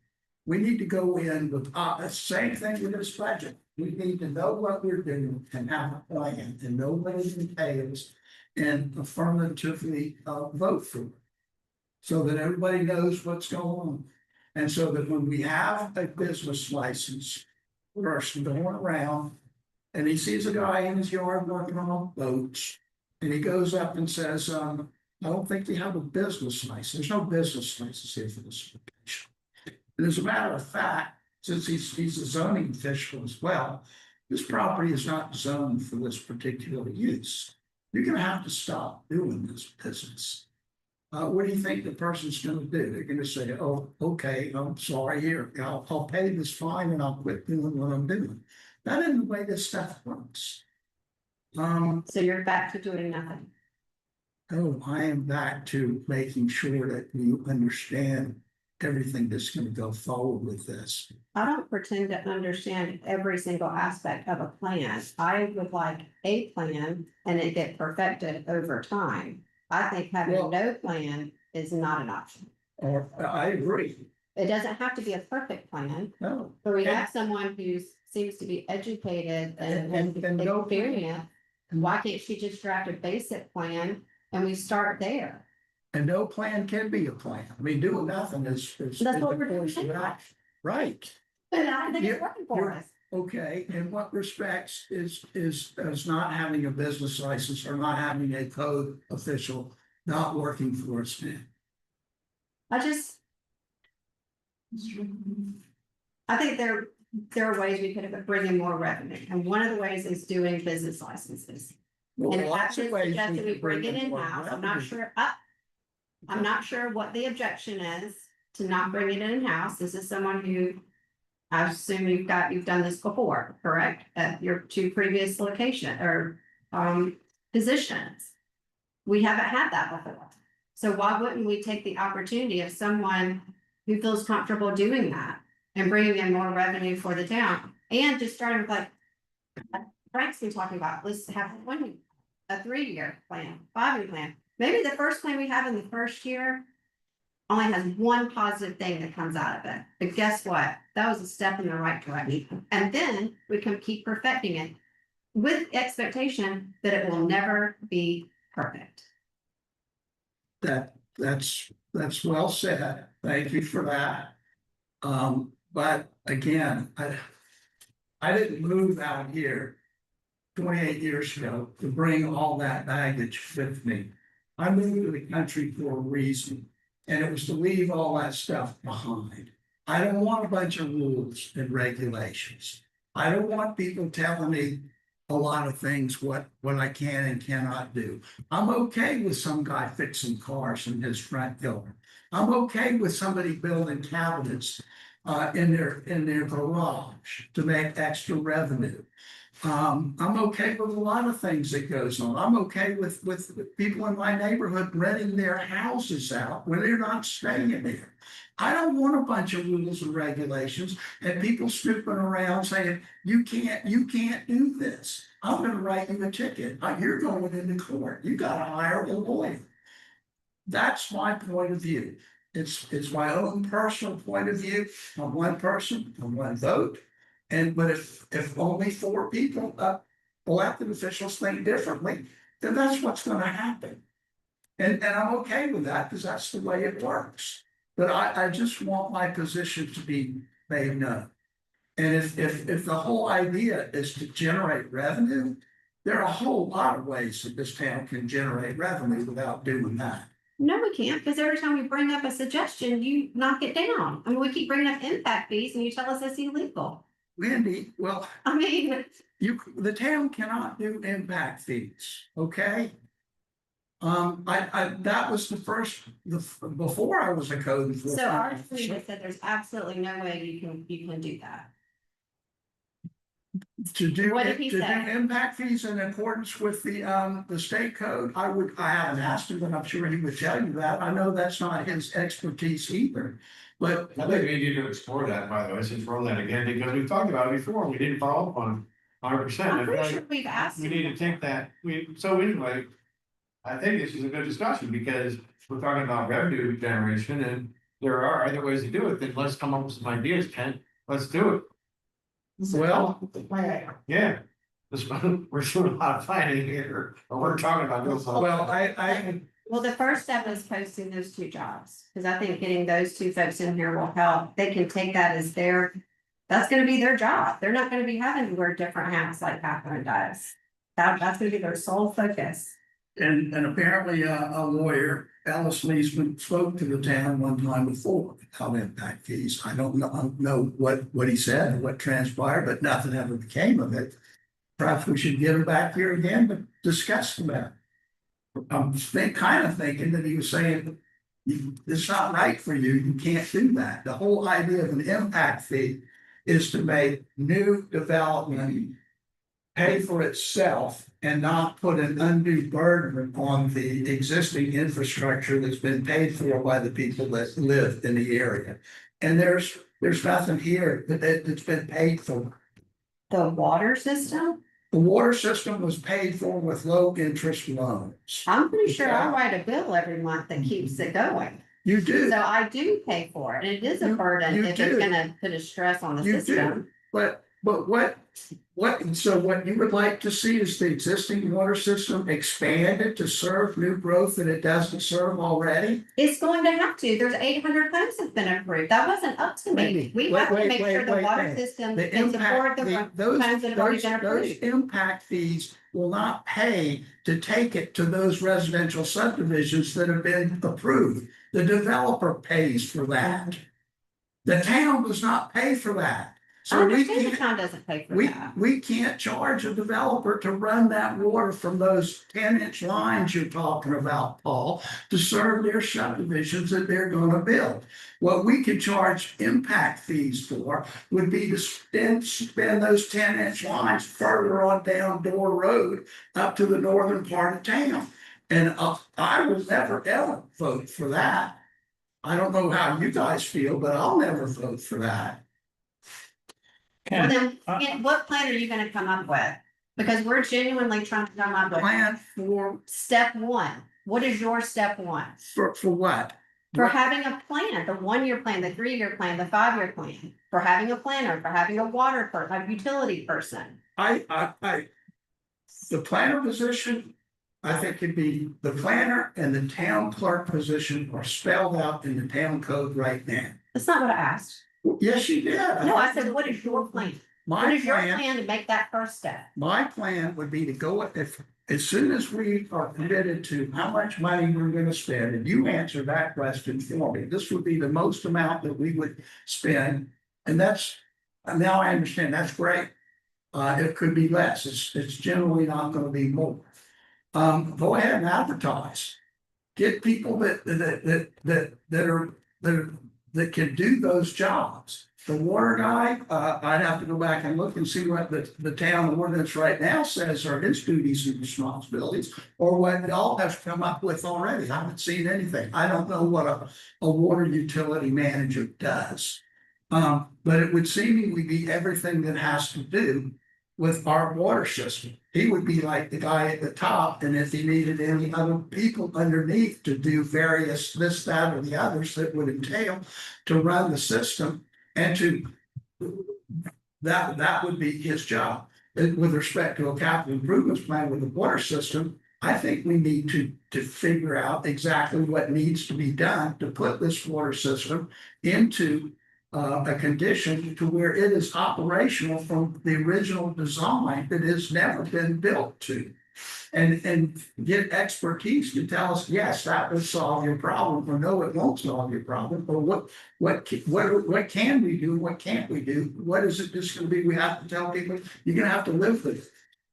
we need to go in with, the same thing with this budget. We need to know what we're doing and have a plan and know what it entails and affirmatively, vote for it. So that everybody knows what's going on. And so that when we have a business license person going around and he sees a guy in his yard working on boats, and he goes up and says, I don't think they have a business license. There's no business license here for this location. And as a matter of fact, since he's a zoning official as well, this property is not zoned for this particular use. You're gonna have to stop doing this business. What do you think the person's gonna do? They're gonna say, oh, okay, I'm sorry, here, I'll pay this fine and I'll quit doing what I'm doing. That isn't the way this stuff works. So you're back to doing nothing. Oh, I am back to making sure that you understand everything that's gonna go forward with this. I don't pretend to understand every single aspect of a plan. I would like a plan and it get perfected over time. I think having Well- no plan is not an option. Or, I agree, It doesn't have to be a perfect plan, no. but we And- have someone who seems to be educated and And no plan. experience. Why can't she just draft a basic plan and we start there? And no plan can be a plan. I mean, doing nothing is. That's what we're doing. Right, But I think it's You're- working for you're- us. okay, in what respects is not having a business license or not having a code official not working for us now? I think there are ways we could bring in more revenue, and one of the ways is doing business licenses. Well, And if lots that's of ways suggested we can bring it more in-house, I'm not revenue. sure, I'm not sure what the objection is to not bring it in-house. This is someone who. I assume you've done this before, correct? At your two previous location or positions. We haven't had that before. So why wouldn't we take the opportunity of someone who feels comfortable doing that and bringing in more revenue for the town? And just starting with like Frank's been talking about, let's have a 3-year plan, 5-year plan. Maybe the first plan we have in the first year only has one positive thing that comes out of it. But guess what? That was a step in the right direction. And then we can keep perfecting it with expectation that it will never be perfect. That's well said. Thank you for that. But again, I didn't move out here 28 years ago to bring all that baggage with me. I moved to the country for a reason, and it was to leave all that stuff behind. I don't want a bunch of rules and regulations. I don't want people telling me a lot of things, what I can and cannot do. I'm okay with some guy fixing cars in his front yard. I'm okay with somebody building cabinets in their garage to make extra revenue. I'm okay with a lot of things that goes on. I'm okay with people in my neighborhood renting their houses out when they're not staying there. I don't want a bunch of rules and regulations and people snooping around saying, you can't do this. I'm gonna write you a ticket. You're going into court. You gotta hire a lawyer. That's my point of view. It's my own personal point of view. I'm one person, I'm one vote. But if only 4 people elected officials think differently, then that's what's gonna happen. And I'm okay with that, because that's the way it works. But I just want my position to be made known. And if the whole idea is to generate revenue, there are a whole lot of ways that this town can generate revenue without doing that. No, we can't, because every time we bring up a suggestion, you knock it down. I mean, we keep bringing up impact fees and you tell us it's illegal. Wendy, well, I mean, the town cannot do impact fees, okay? That was the first, before I was a code so enforcement our officer. attorney said there's absolutely no way you can do that. To do, What did he to do say? impact fees in accordance with the state code, I haven't asked him, but I'm sure he would tell you that. I know that's not his expertise either. But I think we need to explore that, by the way, since we're on that again, because we've talked about it before, we didn't follow up on 100%. I'm I feel pretty like sure we've asked we him. need to take that, so anyway. I think this is a good discussion, because we're talking about revenue generation, and there are other ways to do it, then let's come up with some ideas, Ken, let's do it, Well- The plan. yeah. This, we're doing a lot of planning here, but we're talking about doing something. well, I Well, the first step is posting those two jobs, because I think getting those two folks in here will help. They can take that as that's gonna be their job. They're not gonna be having to wear different hats like Catherine does. That's gonna be their sole focus. And apparently a lawyer, Alice Leesman, spoke to the town one time before about impact fees. I don't know what he said or what transpired, but nothing ever became of it. Perhaps we should get him back here again to discuss the matter. I'm kind of thinking that he was saying, it's not right for you, you can't do that. The whole idea of an impact fee is to make new development pay for itself and not put an undue burden on the existing infrastructure that's been paid for by the people that live in the area. And there's nothing here that's been paid for. The water system, The water system was paid for with low interest loans. I'm pretty sure I write a bill every month that keeps it going. You do, So I do pay for it, and it is a burden you if do. it's gonna put a stress on the you system. do, but so what you would like to see is the existing water system expanded to serve new growth that it doesn't serve already? It's going to have to. There's 800 homes that's been approved. That wasn't up to me. Wendy, We wait, have to wait, make sure wait, the wait, water wait. system The can support impact, the those, homes that have already been those approved. impact fees will not pay to take it to those residential subdivisions that have been approved. The developer pays for that. The town does not pay for that. I So we understand the can't, town doesn't pay for we, that. we can't charge a developer to run that water from those 10-inch lines you're talking about, Paul, to serve their subdivisions that they're gonna build. What we could charge impact fees for would be to spend those 10-inch lines further on down Door Road up to the northern part of town. And I will never ever vote for that. I don't know how you guys feel, but I'll never vote for that. Well, then, what plan are you gonna come up with? Because we're genuinely trying to come up with Plan for step one. What is your step one? for what? For What- having a plan, the 1-year plan, the 3-year plan, the 5-year plan, for having a planner, for having a a utility person. The planner position, I think could be the planner and the town clerk position are spelled out in the town code right now. That's not what I asked. Yes, you did. No, I said, what is your plan? What My is your plan, plan to make that first step? my plan would be to go, as soon as we are committed to how much money we're gonna spend, and you answer that question for me, this would be the most amount that we would spend. And now I understand, that's great. It could be less, it's generally not gonna be more. Go ahead and advertise. Get people that can do those jobs. The water guy, I'd have to go back and look and see what the town ordinance right now says are his duties and responsibilities. Or what y'all have come up with already. I haven't seen anything. I don't know what a water utility manager does. But it would seemingly be everything that has to do with our water system. He would be like the guy at the top, and if he needed any other people underneath to do various this, that, or the others that would entail to run the system and that would be his job. with respect to a capital improvements plan with the water system, I think we need to figure out exactly what needs to be done to put this water system into a condition to where it is operational from the original design that has never been built to. And get expertise to tell us, yes, that will solve your problem, or no, it won't solve your problem, or what can we do, what can't we do? What is it just gonna be, we have to tell people, you're gonna have to live with it.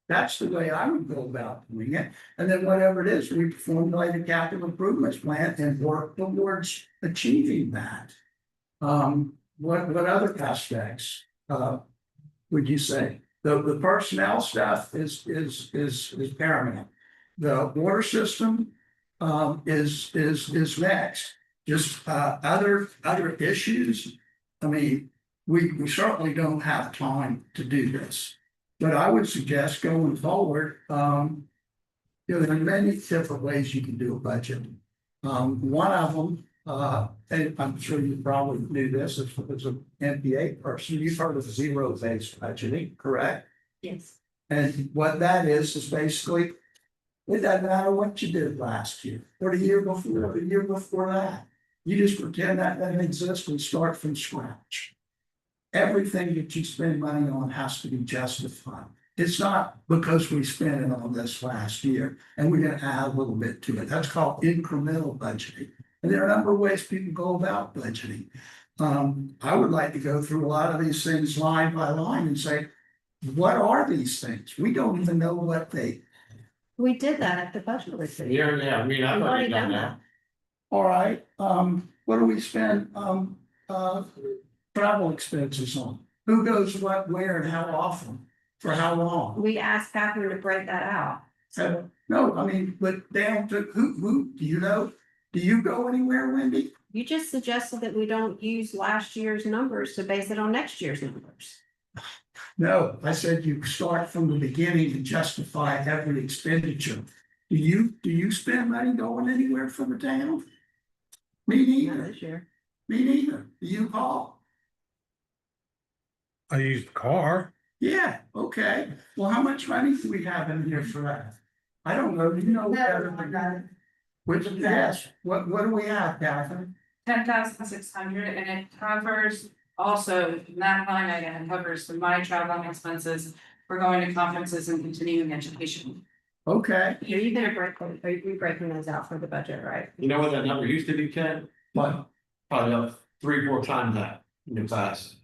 That's the way I would go about doing it, and then whatever it is, we formulate a capital improvements plan and work towards achieving that. What other aspects, would you say? The personnel stuff is paramount. The water system, is next. Just, other issues. I mean, we certainly don't have time to do this. But I would suggest going forward, there are many different ways you can do a budget. One of them, and I'm sure you probably knew this as an MBA person, you've heard of zero-based budgeting, correct? Yes. And what that is basically, it doesn't matter what you did last year, or the year before that. You just pretend that doesn't exist and start from scratch. Everything that you spend money on has to be justified. It's not because we spent it on this last year and we're gonna add a little bit to it. That's called incremental budgeting. And there are a number of ways people go about budgeting. I would like to go through a lot of these things line by line and say, what are these things? We don't even know what they. We did that at the budget retreat. Yeah, I mean, I've We've already already done done that. All right, what do we spend, travel expenses on? Who goes what, where, and how often, for how long? We asked Catherine to break that out. No, I mean, but down to who, do you know? Do you go anywhere, Wendy? You just suggested that we don't use last year's numbers to base it on next year's numbers. No, I said you start from the beginning to justify every expenditure. Do you spend money going anywhere for the town? Me Not neither, this year. me neither. Do you, Paul? I used the car. Yeah, okay. Well, how much money do we have in here for that? I don't know. Do you know better than that? Which, yes, what do we have, Catherine? 10,600, and it covers also, that line item covers my traveling expenses for going to conferences and continuing education. Okay, Are you gonna are you breaking those out for the budget, right? You know what that number used to be, Ken? but Probably up 3-4 times that in the past.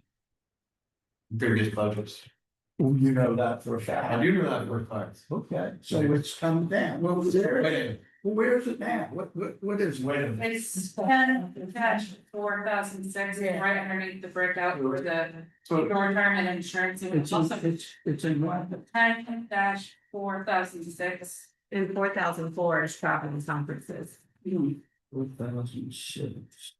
Previous budgets. you know that for a I fact. do know that for a fact. Okay, so it's come down. Well, there, Wait well, where's it now? What is a it? minute. It's 10-4006, right underneath the breakout for the short term and insurance, and It's it's also it's in what? 10-4006. And 4,004 is travel and conferences. 4,006.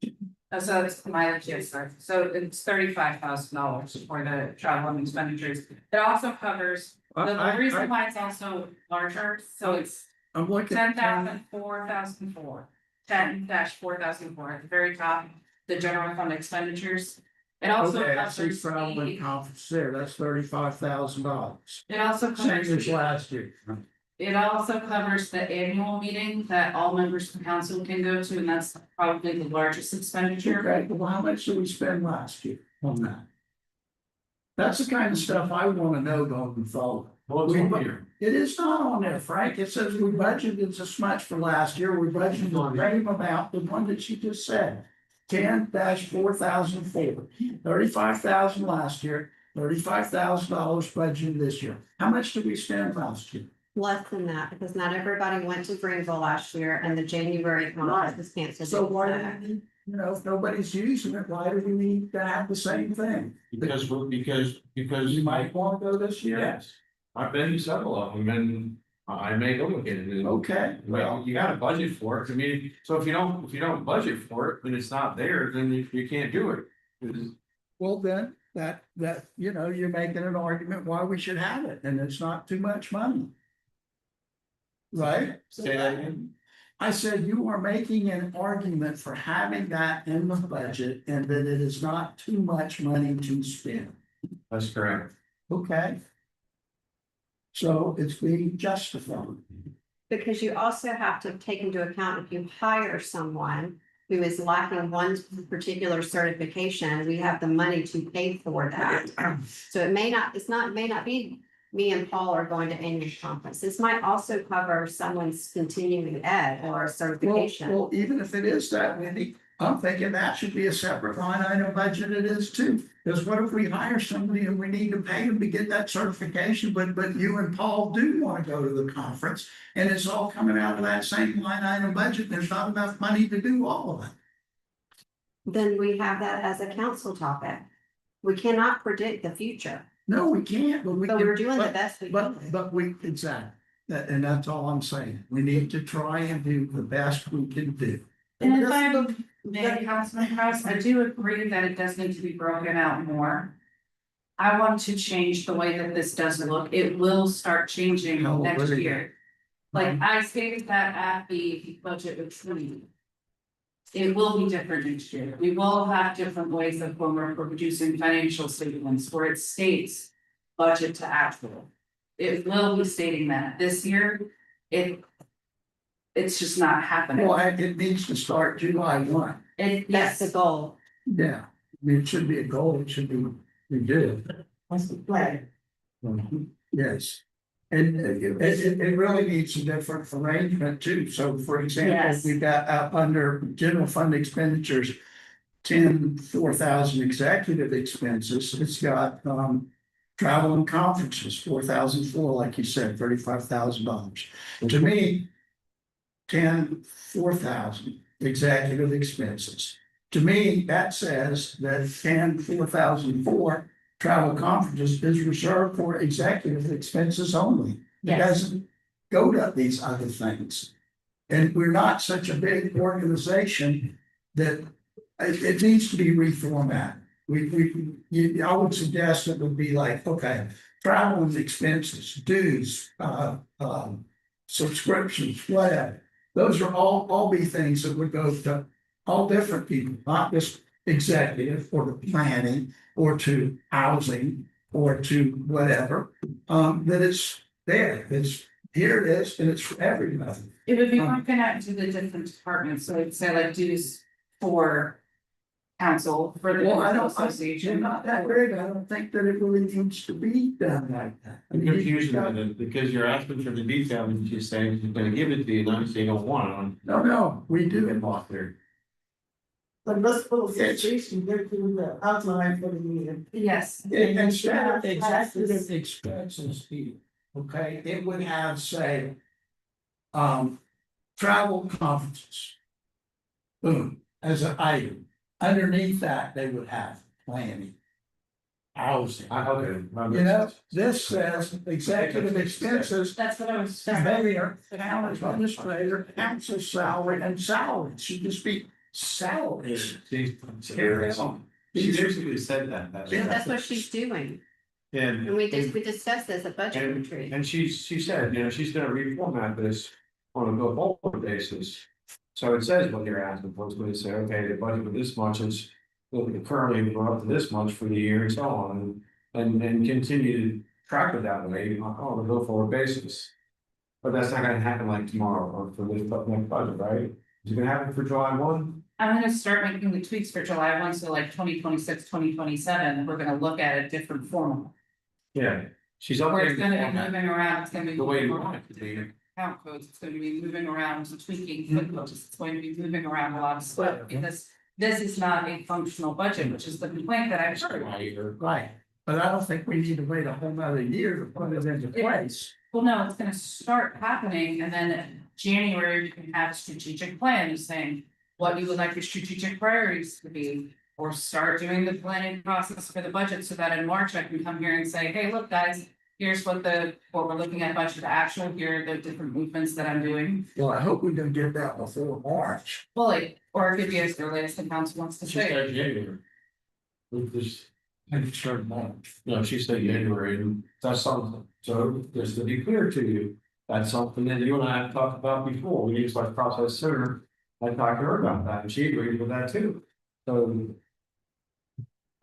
So it's mileage, yes, sir. So it's $35,000 for the travel and expenditures. It also covers, the reason why it's also larger, so it's I'm looking. 10,004,004. 10-4004 at the very top, the general fund expenditures. It also Okay, I see covers travel and conference there, that's $35,000. it also Same covers, as last year. it also covers the annual meeting that all members of the council can go to, and that's probably the largest expenditure. Okay, well, how much did we spend last year on that? That's the kind of stuff I wanna know going forward. Well, it's on here. It is not on there, Frank. It says we budgeted this much for last year. We budgeted the same amount, the one that you just said. 10-4004, 35,000 last year, $35,000 budgeted this year. How much did we spend last year? Less than that, because not everybody went to Greenville last year and the January conference was canceled. So why, if nobody's using it, why do we need to have the same thing? Because You might wanna go this year? yes, I've been to several of them and I may go look at it. Okay, Well, you gotta budget for it. I mean, so if you don't budget for it, and it's not there, then you can't do it. 'Cause well then, that, you're making an argument why we should have it, and it's not too much money. Right? Say that again. I said you are making an argument for having that in the budget and that it is not too much money to spend. That's correct. Okay. So it's being justified. Because you also have to take into account if you hire someone who is lacking one particular certification, we have the money to pay for that. So it may not, may not be me and Paul are going to annual conference. This might also cover someone's continuing ed or Well, certification. well, even if it is that, Wendy, I'm thinking that should be a separate line item budget it is too. Because what if we hire somebody and we need to pay them to get that certification, but you and Paul do want to go to the conference? And it's all coming out of that same line item budget. There's not enough money to do all of it. Then we have that as a council topic. We cannot predict the future, No, we can't, but we but can. we're doing the best we can. But we, exactly. And that's all I'm saying. We need to try and do the best we can do. And if I may, Councilman Kraus, I do agree that it does need to be broken out more. I want to change the way that this does look. It will start changing No, next really. year. Like I stated that at the budget retreat. It will be different next year. We will have different ways of when we're producing financial statements where it states budget to actual. It will be stating that this year, it's just not happening. Well, it needs to start July 1. That's the goal. Yeah, I mean, it should be a goal. It should be, we do. What's the plan? Yes. And it really needs a different arrangement too. So for example, Yes. we've got under general fund expenditures. 4,000 executive expenses. It's got travel and conferences, 4,004, like you said, $35,000. To me. 4,000 executive expenses. To me, that says that 4,004 travel conferences is reserved for executive expenses only. It Yes. doesn't go to these other things. And we're not such a big organization that it needs to be reformatted. I would suggest it would be like, okay, travel and expenses, dues, subscriptions, whatever. Those are all be things that would go to all different people, not just executive or the planning or to housing or to whatever. That it's there, here it is, and it's for everybody. It would be broken out into the different departments, so it'd say like dues for council, for the Well, I don't, association. you're not that big, I don't think that it really needs to be done like that. I I'm mean, confused you with got- it, because you're asking for the detail, and she's saying she's gonna give it to you, now you say you don't want No, we it, do get it. lost there. But let's put a situation, go through the outline for the meeting. Yes. Instead of executive expenses, here, okay, it would have, say. Travel conferences. Boom, as an item, underneath that, they would have planning. Housing, Okay. you know, this says executive expenses, That's what I was. mayor, town administrator, council salary and salaries, should just be salaries. Carry on. She basically said that. That's what she's doing. And. And we discussed this at budget retreat. And she said, she's gonna reformat this on a go forward basis. So it says what you're asking for, it's gonna say, okay, the budget for this much is, currently we're up to this much for the year and so on, and continue to track it that way on a go forward basis. But that's not gonna happen like tomorrow or for this next budget, right? Is it gonna happen for July 1? I'm gonna start making the tweaks for July 1, so like 2026, 2027, we're gonna look at a different formula. Yeah, she's Where updating it's gonna be the moving around, it's gonna be. way you moving want around it to be. Count codes, it's gonna be moving around, tweaking footnotes, it's going to be moving around a lot of stuff, because this is not a functional budget, which is the complaint that I've heard. Right, but I don't think we need to wait a whole nother year to put it into place. Well, no, it's gonna start happening, and then in January, you can have a strategic plan saying what you would like your strategic priorities to be. Or start doing the planning process for the budget, so that in March I can come here and say, hey, look, guys, here's what we're looking at budget to actual, here are the different movements that I'm doing. Well, I hope we can get that before March. Well, like, or it could be as early as the council wants to She say. said January. This, I think it's March. no, she said January, and that's something, so just to be clear to you, that's something that you and I have talked about before, we need to start the process sooner. I talked to her about that, and she agreed with that too, so.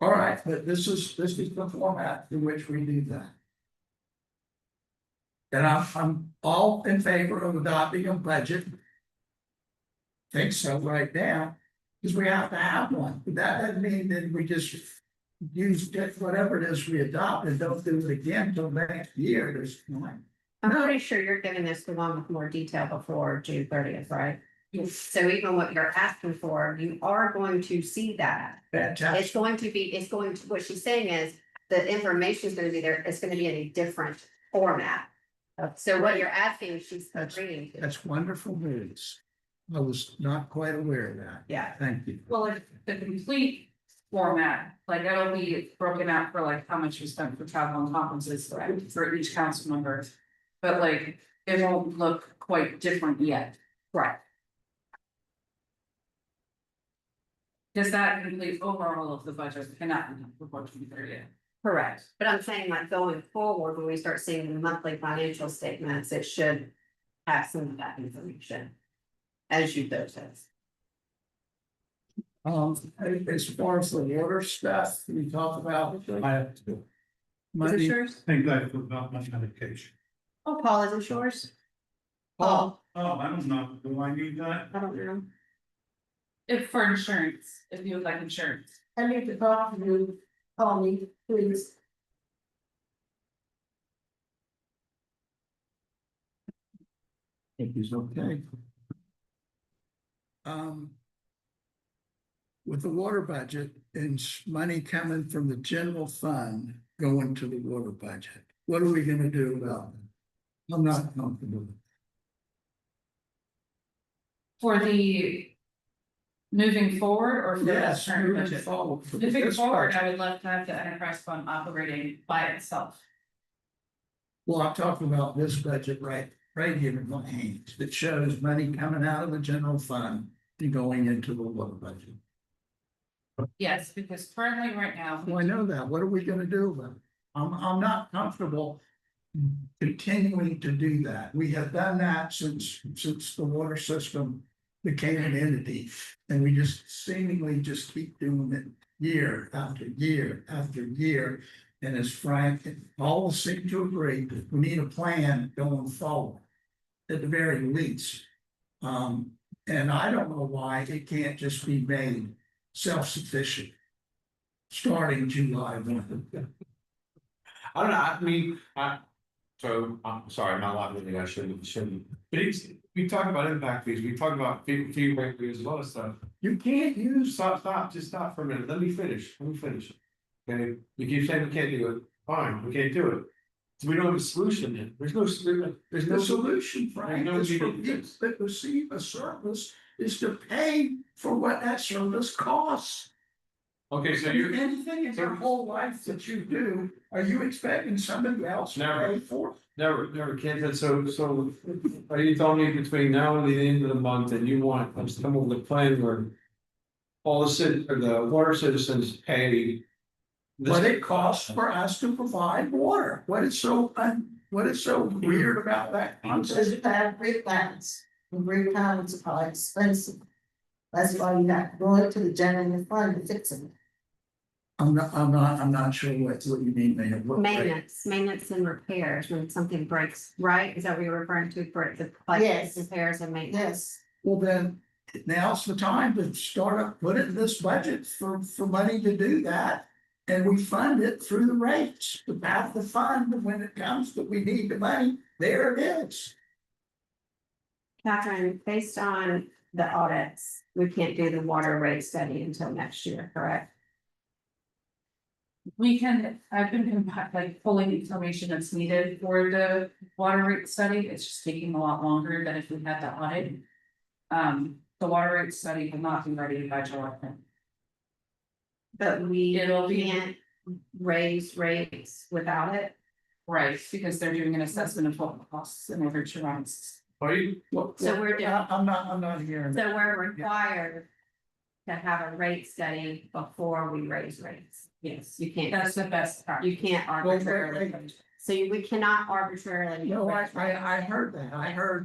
All right, but this is the format in which we do that. And I'm all in favor of adopting a budget. Think so right now, because we have to have one, but that doesn't mean that we just use whatever it is we adopt and don't do it again till next year, there's one. I'm pretty sure you're giving this the one with more detail before June 30th, right? So even what you're asking for, you are going to see that. Fantastic. It's going to be, what she's saying is, the information is gonna be there, it's gonna be in a different format. So what you're asking, she's That's- agreeing to, That's wonderful news. I was not quite aware of that. yeah. Thank you. Well, like the complete format, like it'll be broken out for like how much you spent for travel and conferences for each council member. But like, it won't look quite different yet. Right. Does that complete overall of the budget cannot be before 2030? Correct, but I'm saying like going forward, when we start seeing the monthly financial statements, it should have some of that information. As you noticed. As far as the water stuff, we talked about. I have to, Is it Money, yours? think I forgot my medication. Oh, Paul, is it yours? Paul, Oh, I don't know, do I need that? I don't know. If for insurance, if you would like insurance. I need to talk to you, call me, please. I think he's okay. With the water budget and money coming from the general fund going to the water budget, what are we gonna do about it? I'm not comfortable. For the moving forward or for the Yes, current moving budget? forward. for Moving this forward, budget. I would love to have the enterprise fund operating by itself. Well, I'm talking about this budget right here in my hands, that shows money coming out of the general fund and going into the water budget. Yes, because currently right now. Well, I know that. What are we gonna do about it? I'm not comfortable continuing to do that. We have done that since the water system became an entity. And we just seemingly just keep doing it year after year after year. And as Frank, all seem to agree, that we need a plan going forward, at the very least. And I don't know why it can't just be made self-sufficient. Starting July 1. I don't know, I mean, so, I'm sorry, not a lot of I shouldn't, but we talk about impact fees, we talk about fee rate fees, a lot of stuff. You can't use, Just stop for a minute, let me finish. Okay, you keep saying we can't do it, fine, we can't do it. So we don't have a solution yet, there's no solution. the solution, Frank, No, is for we- people that receive a service is to pay for what that service costs. Okay, so you're, Anything in your whole life that you do, are you expecting somebody else to Never. pay for it? never can, so, are you telling me between now and the end of the month that you want us to come up with a plan where all the water citizens pay What it costs for us to provide water, what is so weird about that Because concept? you have great plans, and great plans are expensive. That's why you have to go into the general fund to fix them. I'm not sure what you mean, man. What- Maintenance and repairs, when something breaks, right? Is that what you're referring to for the like Yes. repairs and maintenance? Yes, Well, then, now's the time to start up, put it in this budget for money to do that. And we fund it through the rates, the path the fund, when it comes that we need the money, there it is. Catherine, based on the audits, we can't do the water rate study until next year, correct? We can, I've been like pulling information that's needed for the water rate study, it's just taking a lot longer than if we had the audit. The water rate study will not be ready by July 10th. But we It'll be- can't raise rates without it. Right, because they're doing an assessment of what costs in order to run. Are you, So we're doing- I'm not hearing. So we're required to have a rate study before we raise rates. Yes, You can't, that's the best part. you can't arbitrarily, we cannot arbitrarily. No, I heard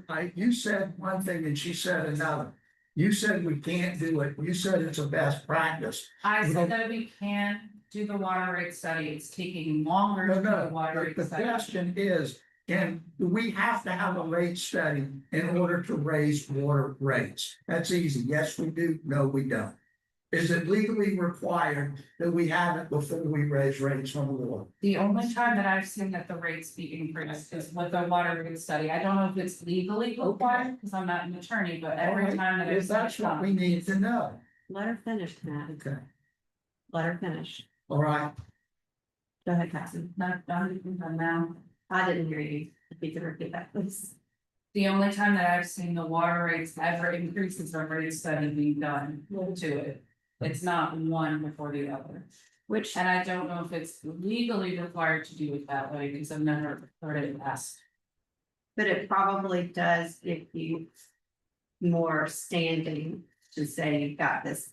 that. You said one thing and she said another. You said we can't do it. You said it's a best practice. I said that we can do the water rate study, it's taking longer to No, do the water no, rate the study. question is, And we have to have a rate study in order to raise water rates. That's easy. Yes, we do. No, we don't. Is it legally required that we have it before we raise rates on the water? The only time that I've seen that the rates be increased is with the water rate study. I don't know if it's legally required, because I'm not an attorney, but every time that I've If seen that's it what we come. need to know. Let her finish, Matt. Okay, Let her finish. all right. Go ahead, Cassie. Not done now. I didn't hear you. If you could repeat that, please. The only time that I've seen the water rates ever increase is a rate study being done to it. It's not one before the other. Which, And I don't know if it's legally required to do it that way, because I've never heard it asked. but it probably does give you more standing to say you've got this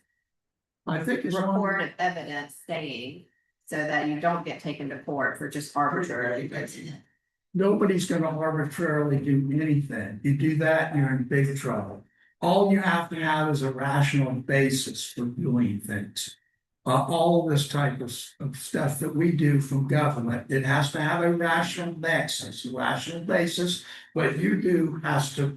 I think it's report of evidence saying, so that you don't get taken to court for just arbitrarily. nobody's gonna arbitrarily do anything. You do that, you're in big trouble. All you have to have is a rational basis for doing things. All this type of stuff that we do from government, it has to have a rational nexus, a rational basis. What you do has to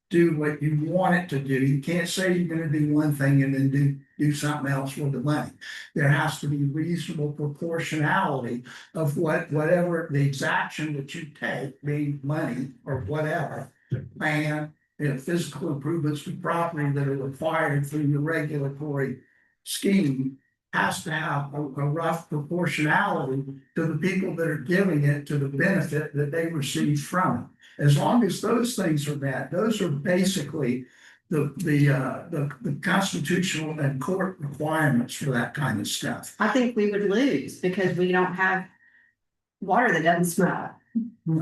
do what you want it to do. You can't say you're gonna do one thing and then do something else with the money. There has to be reasonable proportionality of whatever the exaction that you take, being money or whatever, plan, physical improvements to property that are required through your regulatory scheme has to have a rough proportionality to the people that are giving it, to the benefit that they receive from it. As long as those things are met, those are basically the constitutional and court requirements for that kind of stuff. I think we would lose because we don't have water that doesn't smell.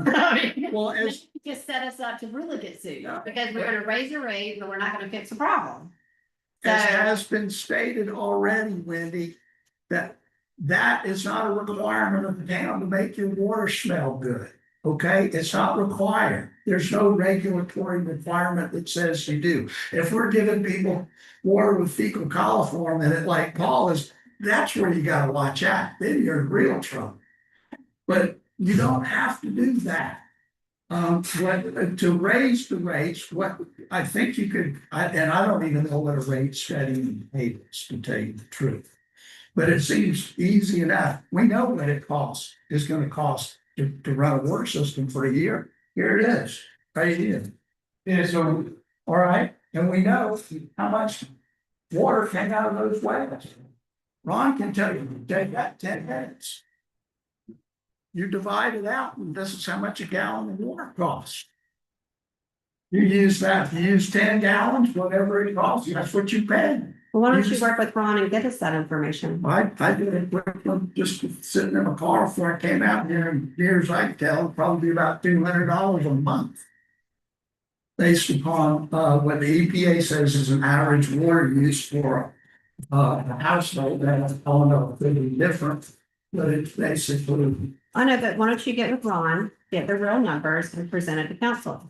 I mean, Well, as just set us up to really get sued because we're gonna raise your rate, but we're not gonna fix the problem. So, As has been stated already, Wendy, that is not a requirement of the town to make your water smell good. Okay, it's not required. There's no regulatory requirement that says you do. If we're giving people water with fecal coliform in it, like Paul is, that's where you gotta watch out. Then you're in real trouble. But you don't have to do that. To raise the rates, what I think you could, and I don't even know what a rate study is, to tell you the truth. But it seems easy enough. We know what it costs, is gonna cost to run a water system for a year. Here it is, right here. Yeah, so All right, and we know how much water came out of those wells. Ron can tell you, take that 10 minutes. You divide it out, and this is how much a gallon of water costs. You use that, you use 10 gallons, whatever it costs, that's what you pay. well, why don't you work with Ron and get us that information? I did it with just sitting in a car before I came out here, and years I can tell, it'd probably be about $200 a month. Based upon what the EPA says is an average water use for a household, and I don't know if it'd be different. But it's basically, I know, but why don't you get with Ron, get the real numbers and present it to council?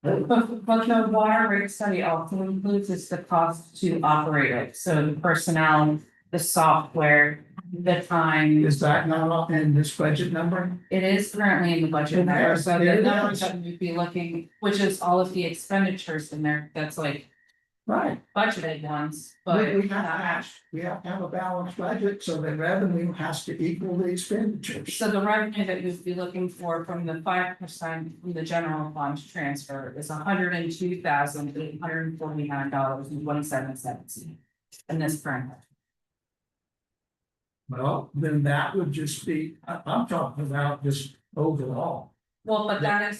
But the water rate study also includes is the cost to operate it, so the personnel, the software, the time. is that not in this budget number? It is currently in the budget number, so Yeah, the it numbers is. that you'd be looking, which is all of the expenditures in there, that's like Right. budgeted ones, but. We have to have a balanced budget, so the revenue has to equal the expenditures. So the revenue that you'd be looking for from the 5% from the general fund transfer is $102,849.27. In this current. Well, then that would just be, I'm talking about just overall. Well, but that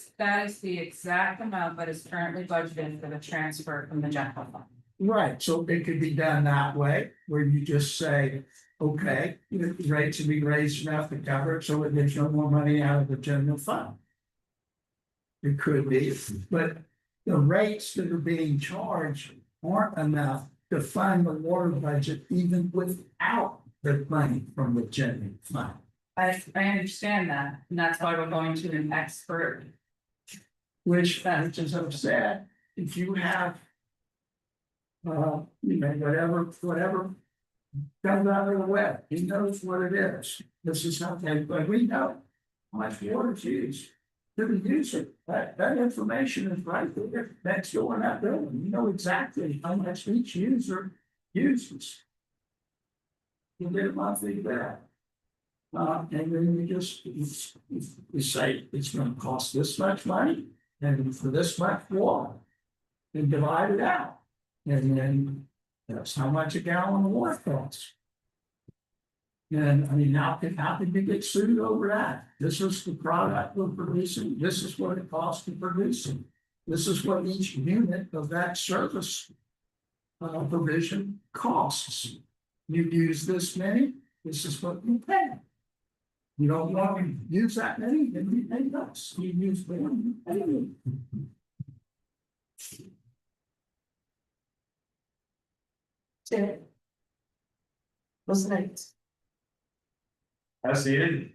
is the exact amount that is currently budgeted for the transfer from the general fund. Right, so it could be done that way, where you just say, okay, the rates will be raised enough to cover it, so there's no more money out of the general fund. It could be, but the rates that are being charged aren't enough to fund the water budget even without the money from the general fund. I understand that, and that's why we're going to an expert. Which, as I've said, if you have. Whatever. Comes out of the web, he knows what it is, this is something, but we know. how much water is used to the user. That information is right there, next door in that building. You know exactly how much each user uses. You get a monthly bill. And then you say it's gonna cost this much money and for this much water. And divide it out. And then that's how much a gallon of water costs. And I mean, how can you get sued over that? This is the product we're producing, this is what it costs to produce it. This is what each unit of that service provision costs. You use this many, this is what you pay. You don't want to use that many, then you pay less. You use more, you pay more. Tim. What's next? That's it.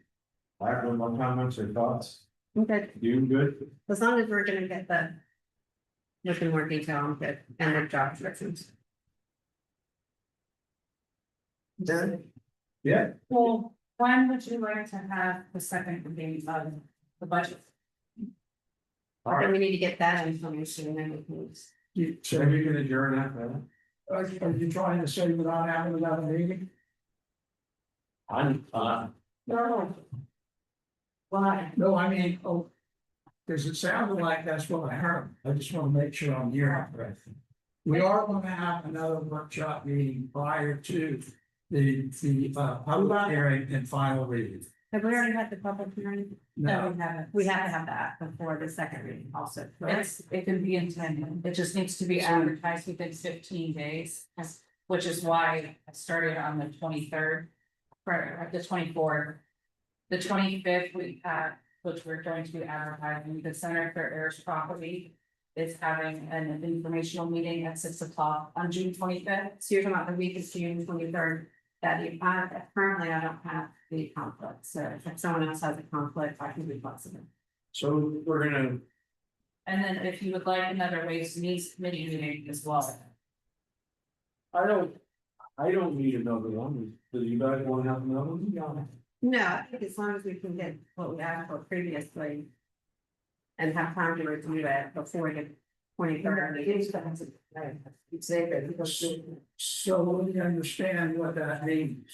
I have no more comments or thoughts. Okay, You good? as long as we're gonna get the. Looking more detail on good and the job descriptions. Done. Yeah. Well, when would you like to have the second reading of the budget? I think we need to get that information and then we can. So Are you gonna adjourn after that? are you trying to say without having another meeting? I'm, No. Why? No, I mean, oh, because it sounded like that's what I heard. I just want to make sure I'm hearing correctly. We are going to have another workshop meeting prior to the public hearing and final reading. Have we already had the public hearing? No, we haven't. We have to have that before the second reading also. correct? It can be intended, it just needs to be advertised within 15 days, which is why I started on the 23rd. For the 24th. The 25th, we had, which we're going to be advertising, the Center for Heirs Property. Is having an informational meeting at 6 o'clock on June 25th. So you're talking about the week of June 23rd, that you have, currently I don't have the conflict, so if someone else has a conflict, I can be flexible. so we're gonna, And then if you would like another Ways and Means Committee meeting as well. I don't need another one. Do you guys wanna have another one? No, I think as long as we can get what we asked for previously. And have time to review it before the 23rd. so let me understand what that means.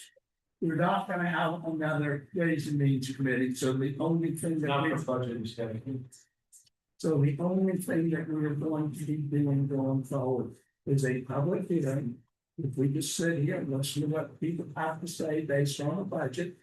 We're not going to have another Ways and Means Committee, so the only thing that Not we, for budget discussion. so the only thing that we're going to be doing going forward is a public hearing. If we just sit here and listen to what people have to say based on the budget.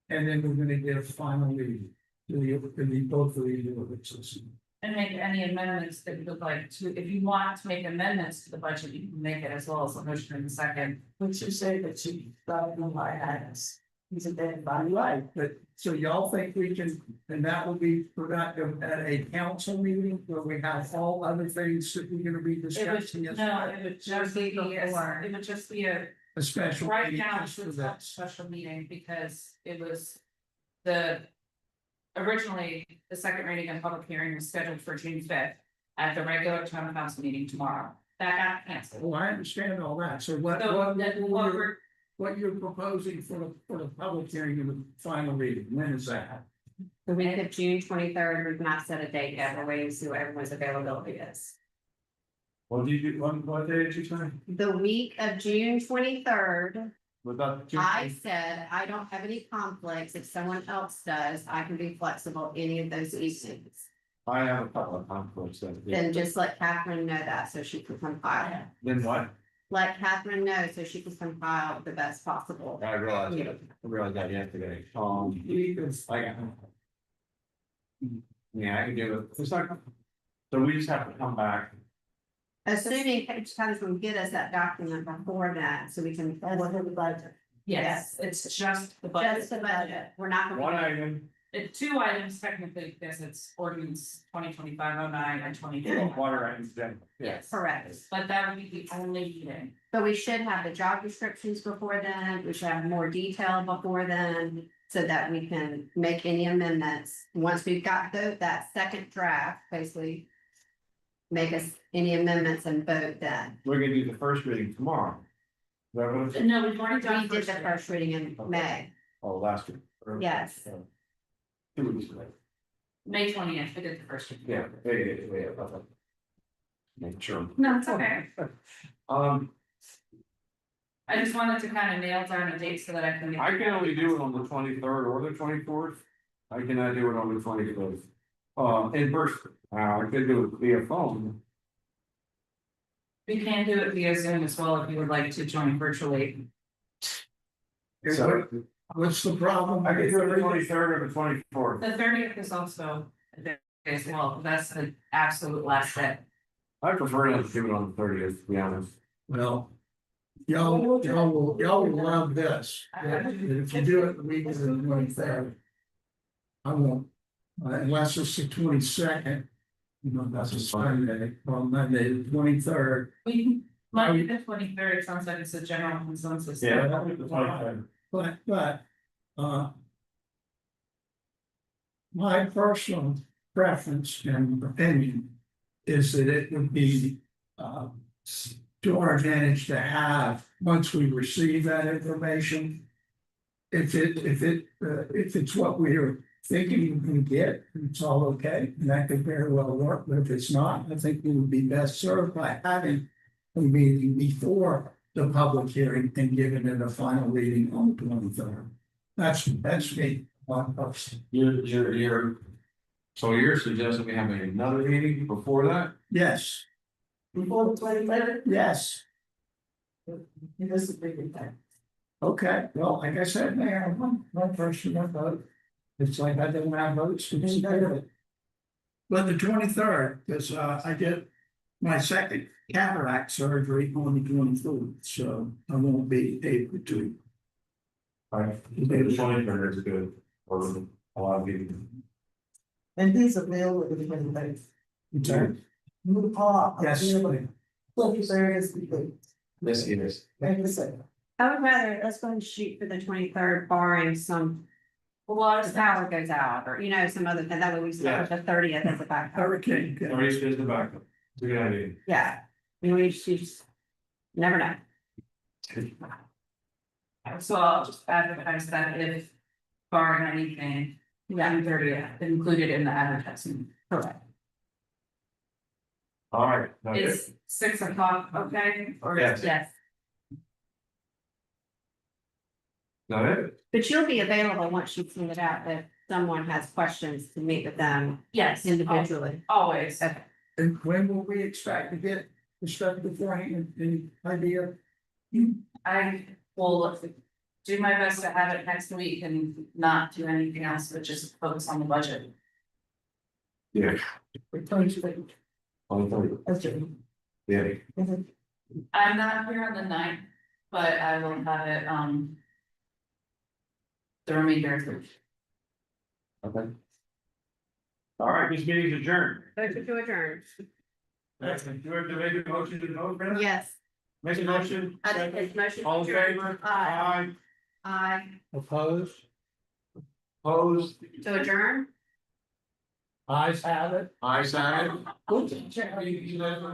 And then we're gonna get a final reading to the both of the ordinances. And make any amendments that you would like to, if you want to make amendments to the budget, you can make it as well as a motion in the second. Would you say that she got in my hands? He's a dead body. Right, but so y'all think we can, and that will be productive at a council meeting where we have all other things that we're gonna be It would, discussing. no, it would just be, it would just be a, A special. right meeting now, just for it's not a this. special meeting because it was the. Originally, the second reading and public hearing was scheduled for June 5th at the regular town council meeting tomorrow. That got canceled. Well, I understand all that, so what, So then what you're proposing for the public hearing and the final reading, when is that? The week of June 23rd, we've not set a date yet, we're waiting to see what everyone's availability is. What did you do, what day did you say? The week of June 23rd, Without. I said, I don't have any conflicts, if someone else does, I can be flexible any of those evenings. I have a couple of conflicts that. Then just let Catherine know that, so she can compile. Then what? Let Catherine know, so she can compile the best possible. I realized that yesterday, yeah, I can do it, it's not. So we just have to come back, Assuming each time can get us that document before that, so we can. That's the budget. yes, it's just the budget. Just the budget, we're not one gonna. item, It's 2 items technically because it's ordinance 2025-09 and 2020. water items, then. Yes, Correct, but that would be the only meeting. but we should have the job descriptions before then, we should have more detail before then. So that we can make any amendments, once we've got that second draft, basically. Make us any amendments and vote then. We're gonna do the first reading tomorrow. Is that what it's- No, we've already done. We did the first reading in May. Oh, last week. Yes. 2 weeks away. May 20th, we did the first. Yeah, yeah. Make sure. No, it's okay. I I just wanted to kind of nail down a date so that I can. can only do it on the 23rd or the 24th. I cannot do it on the 25th. In person, I could do it via phone. We can do it via Zoom as well if you would like to join virtually. So What's the problem? I could do it the 23rd or the 24th. The 30th is also a day as well, but that's the absolute last day. I prefer not to do it on the 30th, to be honest. Well, y'all will love this. If you do it the week of the 23rd. I won't, unless it's the 22nd. You know, that's a Sunday, on Monday, the 23rd. We can, Monday the 23rd sounds like it's a general consensus. that'll be the 23rd. But. My personal preference and opinion is that it would be, to our advantage to have, once we receive that information. If it's what we're thinking we can get, it's all okay, and that could very well work, but if it's not, I think we would be best served by having a meeting before the public hearing and giving it a final reading on the 23rd. That's me, one person. So you're suggesting we have another meeting before that? Yes, Before the 23rd, yes, you disagree with that. okay, well, like I said, Mayor, one person, one vote. It's like I didn't have votes to do it. But the 23rd, because I get my second cataract surgery on the 24th, so I won't be able to. The 23rd is good, or a lot of people. And these available to the 23rd. Okay. You are Yes. available. 23rd is the date. Yes, it is. Like I said, I would rather, let's go and shoot for the 23rd barring some, Well, the power goes out or, some other thing, that way we start with the 30th as a backup. Hurricane. Already is the backup. It's a good idea. Yeah, we just never know. so I'll just advertise that if barring anything, June 30th included in the advertisement. Correct. All right. that's it. Is 6 o'clock okay? Or Yes. Yes, That it? but you'll be available once you send it out, if someone has questions to meet with them Yes, individually. always. Okay. And when will we expect to get the stuff beforehand, any idea? I will do my best to have it next week and not do anything else, but just focus on the budget. Yeah. return to the, On the 30th. that's it. Yeah. Mhm. I'm not here on the 9th, but I will have it, the remainder of the week. Okay. All right, this meeting's adjourned. Motion to adjourn. Do we have to make a motion to vote, Brenda? Yes. Make a motion? I think it's motion. to All in adjourn. favor? Aye. Aye. Opposed? Opposed? To adjourn? Eyes have it. Ayes have it. Good.